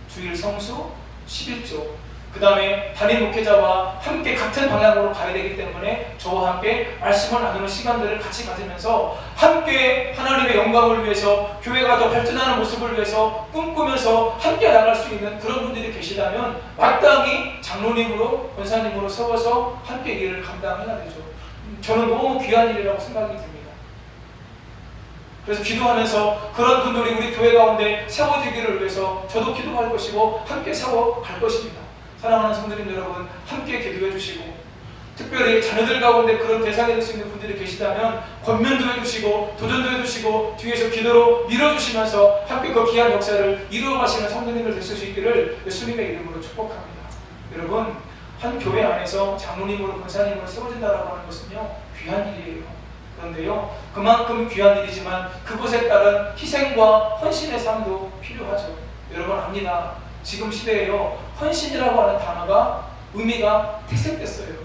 주일 성수, 11조, 그 다음에 담임 목회자와 함께 같은 방향으로 가야 되기 때문에 저와 함께 말씀을 나누는 시간들을 같이 가지면서 함께 하나님의 영광을 위해서, 교회가 더 발전하는 모습을 위해서 꿈꾸면서 함께 나갈 수 있는 그런 분들이 계시다면 마땅히 장로님으로, 권사님으로 세워서 함께 이 일을 감당해야 되죠. 저는 너무 귀한 일이라고 생각이 듭니다. 그래서 기도하면서 그런 분들이 우리 교회 가운데 세워지기를 위해서 저도 기도할 것이고 함께 세워갈 것입니다. 사랑하는 성도님 여러분, 함께 기도해 주시고, 특별히 자녀들 가운데 그런 대상이 될 수 있는 분들이 계시다면 권면도 해주시고 도전도 해주시고 뒤에서 기도로 밀어주시면서 함께 그 귀한 역사를 이루어가시는 성도님들 되실 수 있기를 예수님의 이름으로 축복합니다. 여러분, 한 교회 안에서 장로님으로, 권사님으로 세워진다라고 하는 것은요, 귀한 일이에요. 그런데요, 그만큼 귀한 일이지만 그것에 따른 희생과 헌신의 삶도 필요하죠. 여러분 압니다. 지금 시대에요, 헌신이라고 하는 단어가 의미가 퇴색됐어요.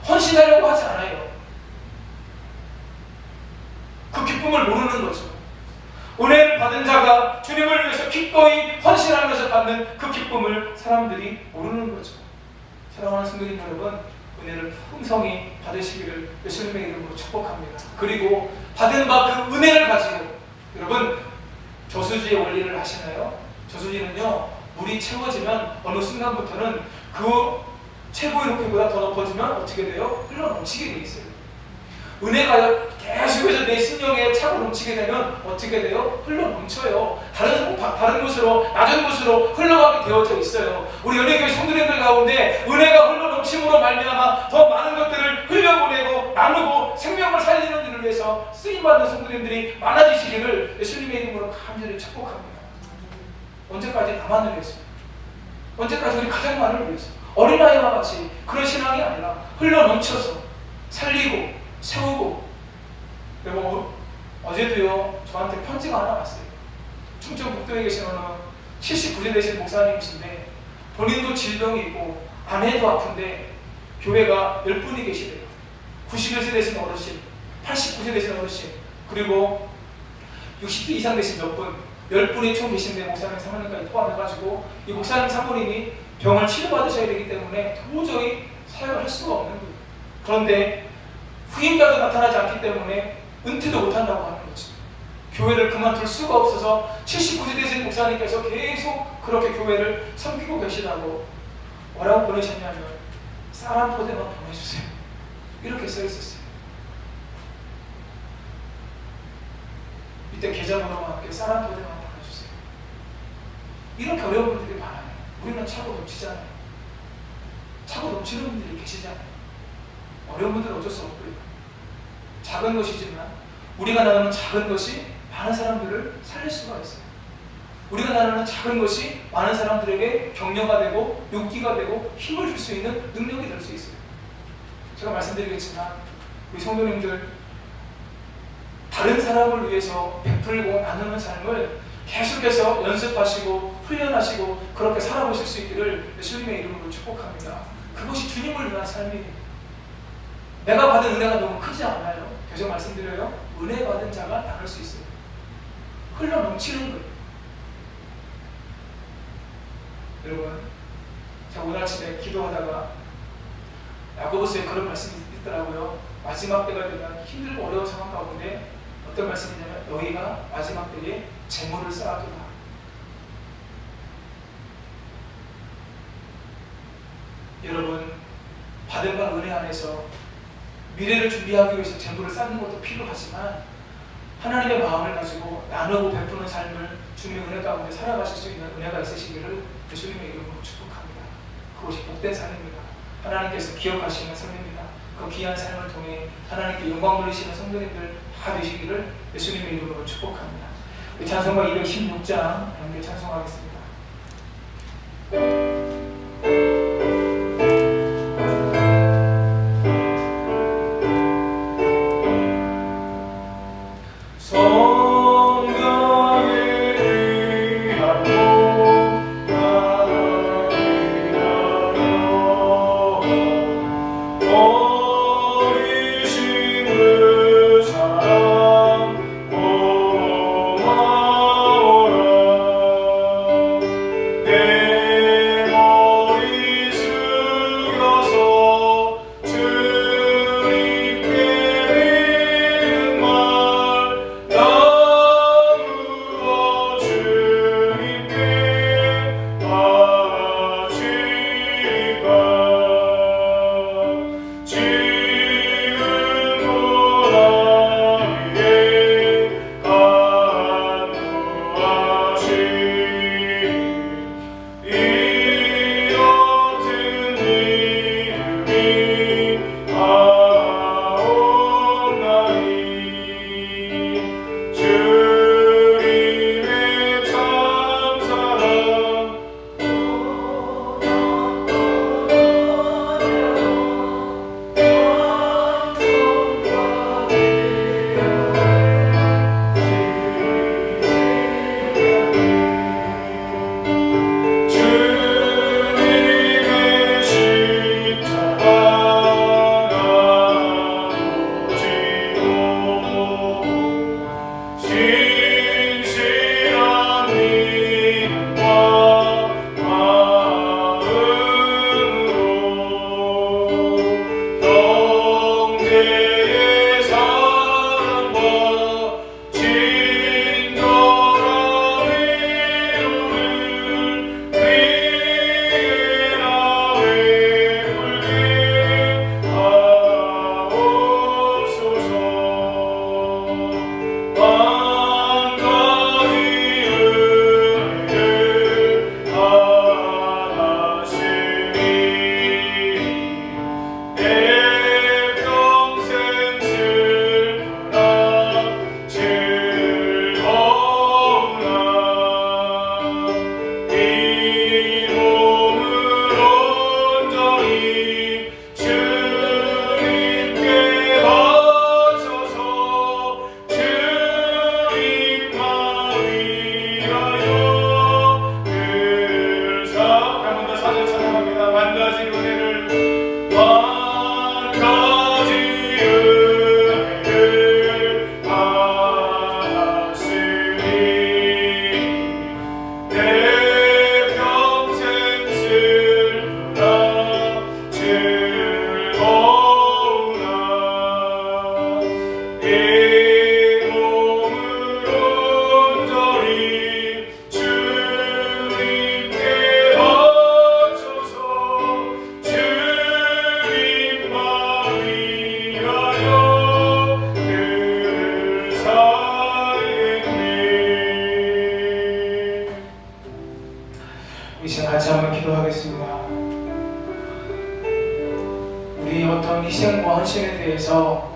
헌신하려고 하지 않아요. 그 기쁨을 모르는 거죠. 은혜를 받은 자가 주님을 위해서 기꺼이 헌신하면서 받는 그 기쁨을 사람들이 모르는 거죠. 사랑하는 성도님 여러분, 은혜를 풍성히 받으시기를 예수님의 이름으로 축복합니다. 그리고 받은 바 그 은혜를 가지고, 여러분 저수지의 원리를 아시나요? 저수지는요, 물이 채워지면 어느 순간부터는 그 최고의 높이보다 더 높아지면 어떻게 돼요? 흘러 넘치게 돼 있어요. 은혜가 계속해서 내 심령에 차고 넘치게 되면 어떻게 돼요? 흘러 넘쳐요. 다른 곳으로, 낮은 곳으로 흘러가게 되어져 있어요. 우리 연예교회 성도님들 가운데 은혜가 흘러 넘침으로 말미암아 더 많은 것들을 흘려보내고 나누고 생명을 살리는 일을 위해서 쓰임받는 성도님들이 많아지시기를 예수님의 이름으로 간절히 축복합니다. 언제까지 나만을 위해서? 언제까지 우리 가정만을 위해서? 어린아이와 같이 그런 신앙이 아니라 흘러 넘쳐서 살리고 세우고. 여러분, 어제도요, 저한테 편지가 하나 왔어요. 충청북도에 계신 어느 79세 되신 목사님이신데 본인도 질병이 있고 아내도 아픈데 교회가 10분이 계시대요. 91세 되신 어르신, 89세 되신 어르신, 그리고 60세 이상 되신 몇 분, 10분이 총 계신데 목사님 사모님까지 포함해가지고 이 목사님 사모님이 병을 치료받으셔야 되기 때문에 도저히 사역을 할 수가 없는 거예요. 그런데 후임자도 나타나지 않기 때문에 은퇴도 못한다고 하는 거지. 교회를 그만둘 수가 없어서 79세 되신 목사님께서 계속 그렇게 교회를 섬기고 계시다고 뭐라고 보내셨냐면 쌀 한 포대만 보내주세요. 이렇게 써 있었어요. 이때 계좌번호와 함께 쌀 한 포대만 보내주세요. 이렇게 어려운 분들이 많아요. 우리는 차고 넘치잖아요. 차고 넘치는 분들이 계시잖아요. 어려운 분들은 어쩔 수 없고요. 작은 것이지만 우리가 나누는 작은 것이 많은 사람들을 살릴 수가 있어요. 우리가 나누는 작은 것이 많은 사람들에게 격려가 되고 용기가 되고 힘을 줄 수 있는 능력이 될 수 있어요. 제가 말씀드리겠지만 우리 성도님들 다른 사람을 위해서 베풀고 나누는 삶을 계속해서 연습하시고 훈련하시고 그렇게 살아보실 수 있기를 예수님의 이름으로 축복합니다. 그것이 주님을 위한 삶이에요. 내가 받은 은혜가 너무 크지 않아요. 계속 말씀드려요. 은혜 받은 자가 나눌 수 있어요. 흘러 넘치는 거예요. 여러분, 제가 오늘 아침에 기도하다가 야고보서에 그런 말씀이 있더라고요. 마지막 때가 되면 힘들고 어려운 상황 가운데 어떤 말씀이냐면 너희가 마지막 때에 재물을 쌓아두라. 여러분, 받은 바 은혜 안에서 미래를 준비하기 위해서 재물을 쌓는 것도 필요하지만 하나님의 마음을 가지고 나누고 베푸는 삶을 주님의 은혜 가운데 살아가실 수 있는 은혜가 있으시기를 예수님의 이름으로 축복합니다. 그것이 복된 삶입니다. 하나님께서 기억하시는 삶입니다. 그 귀한 삶을 통해 하나님께 영광 돌리시는 성도님들 다 되시기를 예수님의 이름으로 축복합니다. 찬송가 216장 함께 찬송하겠습니다. 내 것에 대해서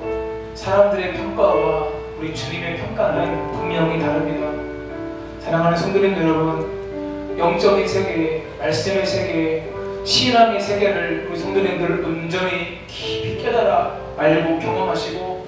사람들의 평가와 우리 주님의 평가는 분명히 다릅니다. 사랑하는 성도님 여러분, 영적인 세계, 말씀의 세계, 신앙의 세계를 우리 성도님들 온전히 깊이 깨달아 알고 경험하시고,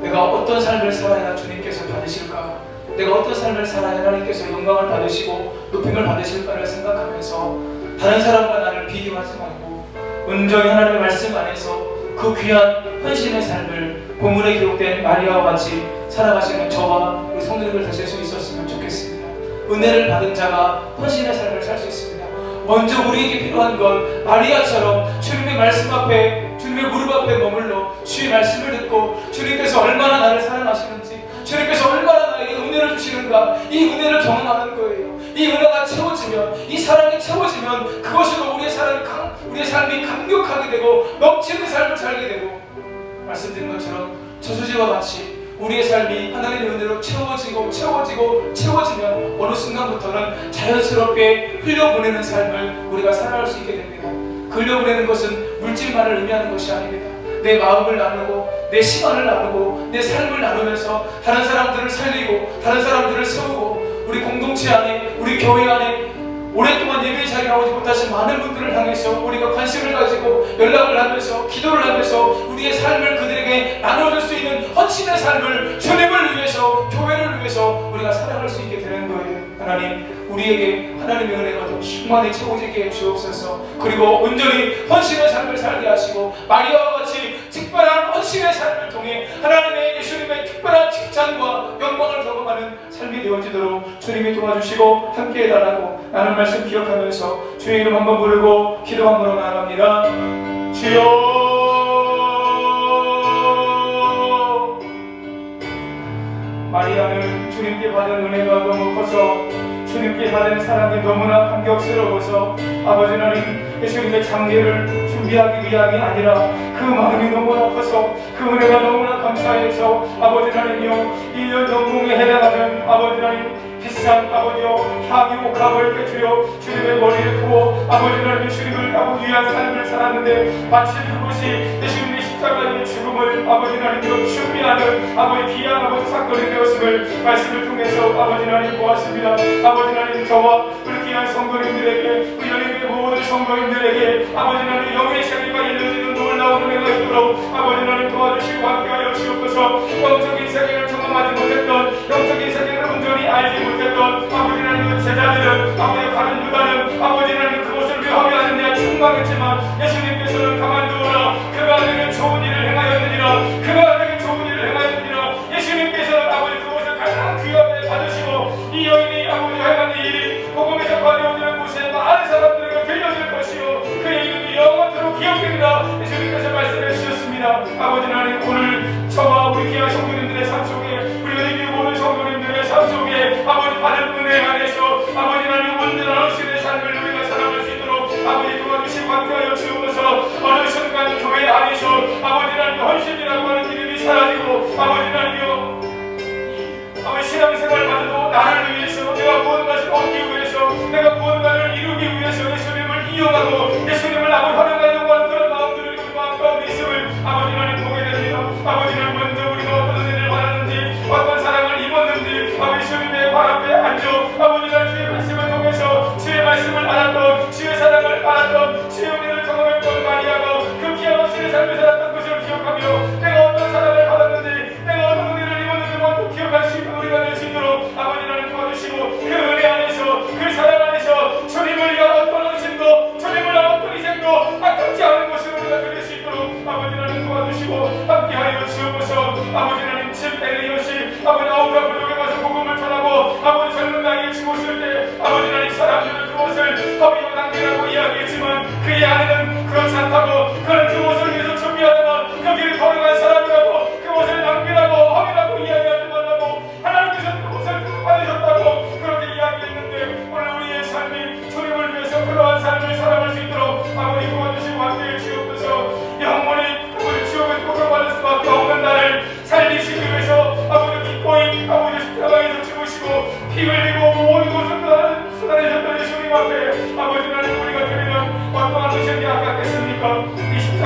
내가 어떤 삶을 살아야 주님께서 받으실까, 내가 어떤 삶을 살아야 하나님께서 영광을 받으시고 높임을 받으실까를 생각하면서 다른 사람과 나를 비교하지 말고 온전히 하나님의 말씀 안에서 그 귀한 헌신의 삶을 본문에 기록된 마리아와 같이 살아가시는 저와 우리 성도님들 되실 수 있었으면 좋겠습니다. 은혜를 받은 자가 헌신의 삶을 살 수 있습니다. 먼저 우리에게 필요한 건 마리아처럼 주님의 말씀 앞에, 주님의 무릎 앞에 머물러 주의 말씀을 듣고 주님께서 얼마나 나를 사랑하시는지, 주님께서 얼마나 나에게 은혜를 주시는가, 이 은혜를 경험하는 거예요. 이 은혜가 채워지면, 이 사랑이 채워지면 그것으로 우리의 삶이 감격하게 되고 넘치는 삶을 살게 되고, 말씀드린 것처럼 저수지와 같이 우리의 삶이 하나님의 은혜로 채워지면 어느 순간부터는 자연스럽게 흘려보내는 삶을 우리가 살아갈 수 있게 됩니다. 흘려보내는 것은 물질만을 의미하는 것이 아닙니다. 내 마음을 나누고, 내 시간을 나누고, 내 삶을 나누면서 다른 사람들을 살리고 다른 사람들을 세우고, 우리 공동체 안에, 우리 교회 안에 오랫동안 예배의 자리에 나오지 못하신 많은 분들을 향해서 우리가 관심을 가지고 연락을 하면서 기도를 하면서 우리의 삶을 그들에게 나눠줄 수 있는 헌신의 삶을 주님을 위해서, 교회를 위해서 우리가 살아갈 수 있게 되는 거예요. 하나님, 우리에게 하나님의 은혜가 더 충만히 채워지게 주옵소서. 그리고 온전히 헌신의 삶을 살게 하시고, 마리아와 같이 특별한 헌신의 삶을 통해 하나님의, 예수님의 특별한 칭찬과 영광을 경험하는 삶이 되어지도록 주님이 도와주시고 함께 해달라고 나는 말씀 기억하면서 주의 이름 한번 부르고 기도 한번 나아갑니다. 주여, 마리아는 주님께 받은 은혜가 너무 커서, 주님께 받은 사랑이 너무나 감격스러워서 아버지 하나님, 예수님의 장례를 준비하기 위함이 아니라 그 마음이 너무나 커서, 그 은혜가 너무나 감사해서 아버지 하나님이여, 1년 연봉에 해당하는 아버지 하나님 비싼 아버지여 향유 옥합을 깨뜨려 주님의 머리에 부어 아버지 하나님, 주님을 아버지 위한 삶을 살았는데 마치 그것이 예수님의 십자가의 죽음을 아버지 하나님이여 준비하는 아버지 귀한 아버지 사건이 되었음을 말씀을 통해서 아버지 하나님 보았습니다. 아버지 하나님, 저와 우리 귀한 성도님들에게, 우리 연예인의 모든 성도님들에게 아버지 하나님 영의 세계가 일러지는 놀라운 은혜가 있도록 아버지 하나님 도와주시고 함께하여 주옵소서. 영적인 세계를 경험하지 못했던, 영적인 세계를 온전히 알지 못했던 아버지 하나님 제자들은, 아버지 가는 유다는 아버지 하나님 그것을 위협하는 데 충망했지만 예수님께서는 가만두어라, 그가 내게 좋은 일을 행하였느니라, 그가 내게 좋은 일을 행하였느니라. 예수님께서는 아버지 그것을 가장 귀하게 받으시고, 이 여인이 아버지 행하는 일이 복음에 접하되어지는 곳에 많은 사람들에게 들려질 것이요 그의 이름이 영원토록 기억되리라 예수님께서 말씀해 주셨습니다. 아버지 하나님, 오늘 저와 우리 귀한 성도님들의 삶 속에, 우리 은혜의 모든 성도님들의 삶 속에 아버지 받은 은혜 안에서 아버지 하나님 온전한 헌신의 삶을 우리가 살아갈 수 있도록 아버지 도와주시고 함께하여 주옵소서. 어느 순간 교회 안에서 아버지 하나님 헌신이라고 하는 이름이 사라지고, 아버지 하나님이여 아버지 신앙생활마저도 나를 위해서, 내가 무언가를 얻기 위해서, 내가 무언가를 이루기 위해서 예수님을 이용하고 예수님을 아버지 활용하려고 하는 그런 마음들이 우리 마음 가운데 있음을 아버지 하나님 보게 됩니다. 아버지 하나님, 먼저 우리가 어떤 은혜를 받았는지, 어떤 사랑을 입었는지 아버지 주님의 발 앞에 앉아 아버지 하나님 주의 말씀을 통해서 주의 말씀을 알았던, 주의 사랑을 알았던, 주의 은혜를 경험했던 마리아가 그 귀한 헌신의 삶을 살았던 것을 기억하며 내가 어떤 사랑을 받았는지, 내가 어떤 은혜를 입었는지 먼저 기억할 수 있는 우리가 될 수 있도록 아버지 하나님 도와주시고, 그 은혜 안에서, 그 사랑 안에서 주님을 위한 어떤 헌신도, 주님을 위한 어떤 희생도 아깝지 않은 것을 우리가 드릴 수 있도록 아버지 하나님 도와주시고 함께하여 주옵소서. 아버지 하나님, 집 엘리엇이 아버지 아우라 부족에 가서 복음을 전하고 아버지 젊은 나이에 죽었을 때 아버지 하나님 사람들은 그것을 허비와 낭비라고 이야기했지만 그의 아내는 그렇지 않다고, 그는 그것을 위해서 준비하다가 그 길을 걸어간 사람이라고, 그것을 낭비라고 허비라고 이야기하지 말라고 하나님께서 그것을 받으셨다고 그렇게 이야기했는데, 오늘 우리의 삶이 주님을 위해서 그러한 삶을 살아갈 수 있도록 아버지 도와주시고 함께해 주옵소서. 영원히 우리 지옥에 고통받을 수밖에 없는 나를 살리시기 위해서 아버지 기꺼이 아버지 십자가에서 죽으시고 피 흘리고 모든 것을 쏟아내셨던 예수님 앞에 아버지 하나님, 우리가 드리는 어떠한 것이 아깝겠습니까? 이 십자가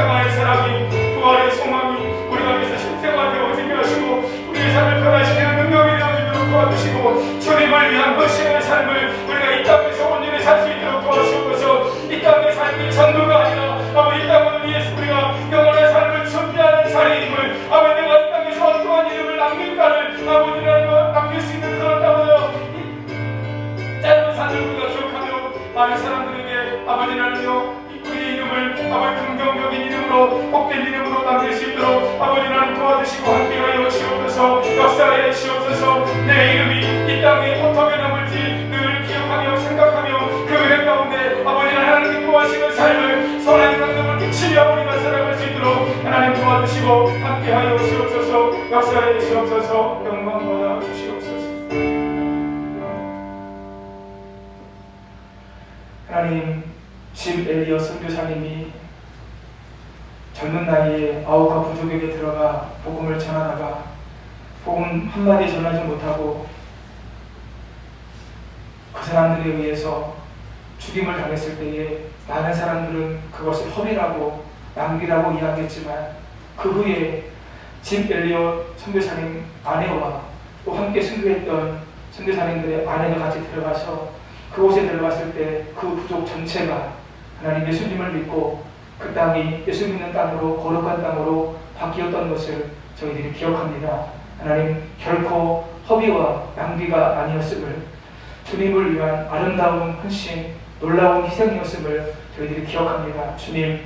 도와주시고 함께하여 주옵소서. 역사하여 주옵소서. 내 이름이 이 땅에 어떻게 남을지 늘 기억하며 생각하며 그 은혜 가운데 아버지 하나님 기뻐하시는 삶을 선한 감동을 끼치며 우리가 살아갈 수 있도록 하나님 도와주시고 함께하여 주옵소서. 역사하여 주옵소서. 영광 받아 주시옵소서. 하나님, 집 엘리어 선교사님이 젊은 나이에 아우카 부족에게 들어가 복음을 전하다가 복음 한마디 전하지 못하고 그 사람들에 의해서 죽임을 당했을 때에 많은 사람들은 그것을 허비라고 낭비라고 이야기했지만 그 후에 집 엘리어 선교사님 아내와 또 함께 순교했던 선교사님들의 아내가 같이 들어가서 그곳에 들어갔을 때 그 부족 전체가 하나님 예수님을 믿고 그 땅이 예수 믿는 땅으로 거룩한 땅으로 바뀌었던 것을 저희들이 기억합니다. 하나님, 결코 허비와 낭비가 아니었음을, 주님을 위한 아름다운 헌신, 놀라운 희생이었음을 저희들이 기억합니다. 주님,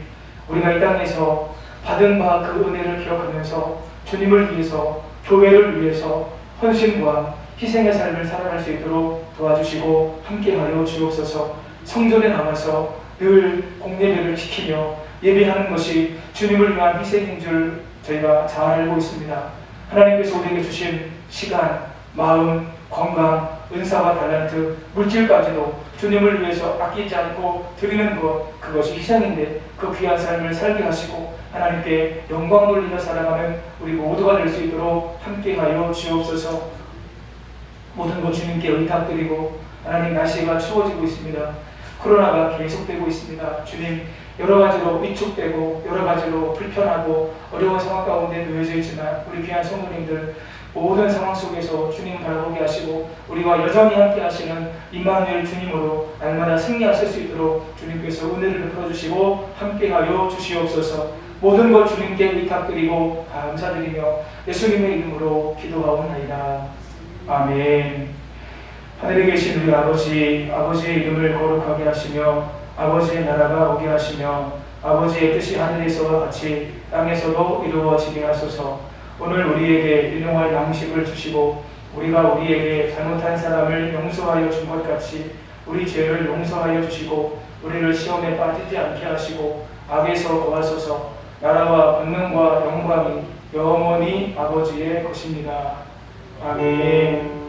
우리가 이 땅에서 받은 바 그 은혜를 기억하면서 주님을 위해서, 교회를 위해서 헌신과 희생의 삶을 살아갈 수 있도록 도와주시고 함께하여 주옵소서. 성전에 나와서 늘 공예배를 지키며 예배하는 것이 주님을 위한 희생인 줄 저희가 잘 알고 있습니다. 하나님께서 우리에게 주신 시간, 마음, 건강, 은사와 달란트, 물질까지도 주님을 위해서 아끼지 않고 드리는 것, 그것이 희생인데 그 귀한 삶을 살게 하시고 하나님께 영광 돌리며 살아가는 우리 모두가 될 수 있도록 함께하여 주옵소서. 모든 것 주님께 의탁드리고, 하나님, 날씨가 추워지고 있습니다. 코로나가 계속되고 있습니다. 주님, 여러 가지로 위축되고 여러 가지로 불편하고 어려운 상황 가운데 놓여져 있지만 우리 귀한 성도님들 모든 상황 속에서 주님 바라보게 하시고 우리와 여전히 함께 하시는 임마누엘 주님으로 날마다 승리하실 수 있도록 주님께서 은혜를 베풀어 주시고 함께하여 주시옵소서. 모든 것 주님께 의탁드리고 감사드리며 예수님의 이름으로 기도하옵나이다. 아멘. 하늘에 계신 우리 아버지, 아버지의 이름을 거룩하게 하시며 아버지의 나라가 오게 하시며 아버지의 뜻이 하늘에서와 같이 땅에서도 이루어지게 하소서. 오늘 우리에게 일용할 양식을 주시고 우리가 우리에게 잘못한 사람을 용서하여 준 것 같이 우리 죄를 용서하여 주시고 우리를 시험에 빠지지 않게 하시고 악에서 구하소서. 나라와 권능과 영광이 영원히 아버지의 것입니다. 아멘.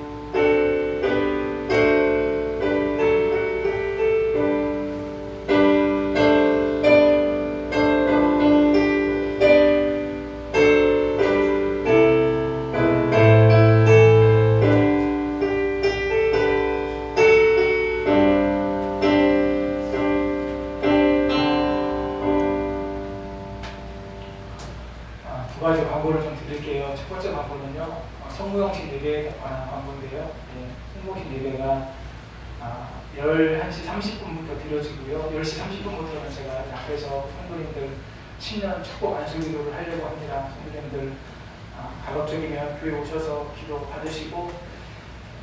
두 가지 광고를 좀 드릴게요. 첫 번째 광고는요, 성모형식 예배에 관한 광고인데요. 성모형식 예배가 11시 30분부터 드려지고요. 10시 30분부터는 제가 앞에서 성도님들 신년 축복 안수기도를 하려고 합니다. 성도님들 가급적이면 교회 오셔서 기도 받으시고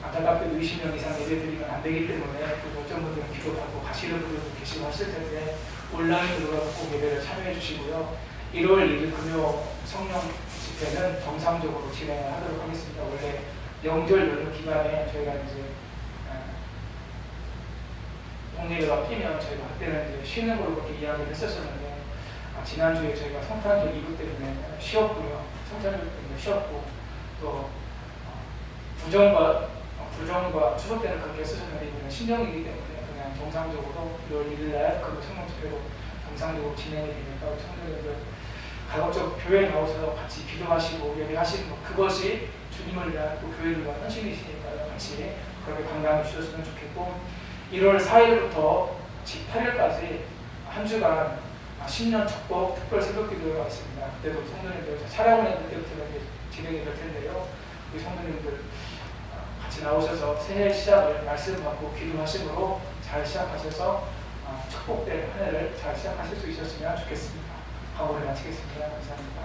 안타깝게도 20명 이상 예배 드리면 안 되기 때문에 어떤 분들은 기도 받고 가시는 분들도 계시고 하실 텐데 온라인으로 꼭 예배를 참여해 주시고요. 1월 1일 금요 성령 집회는 정상적으로 진행을 하도록 하겠습니다. 원래 명절 연휴 기간에 저희가 이제 동네가 피면 저희가 그때는 이제 쉬는 걸로 그렇게 이야기를 했었었는데 지난주에 저희가 성탄절 이브 때문에 쉬었고요. 성탄절 때문에 쉬었고 또 부정과 추석 때는 그렇게 했었는데 이번에 신정이기 때문에 그냥 정상적으로 1월 1일날 그 성령 집회로 정상적으로 진행이 되니까 우리 성도님들 가급적 교회에 나오셔서 같이 기도하시고 예배하시는 것, 그것이 주님을 위한 또 교회를 위한 헌신이시니까요. 같이 그렇게 감당해 주셨으면 좋겠고 1월 4일부터 18일까지 한 주간 신년 축복 특별 새벽 기도회가 있습니다. 그때도 성도님들 차량운행 그때부터 진행이 될 텐데요. 우리 성도님들 같이 나오셔서 새해 시작을 말씀 받고 기도하심으로 잘 시작하셔서 축복된 한 해를 잘 시작하실 수 있었으면 좋겠습니다. 광고를 마치겠습니다. 감사합니다.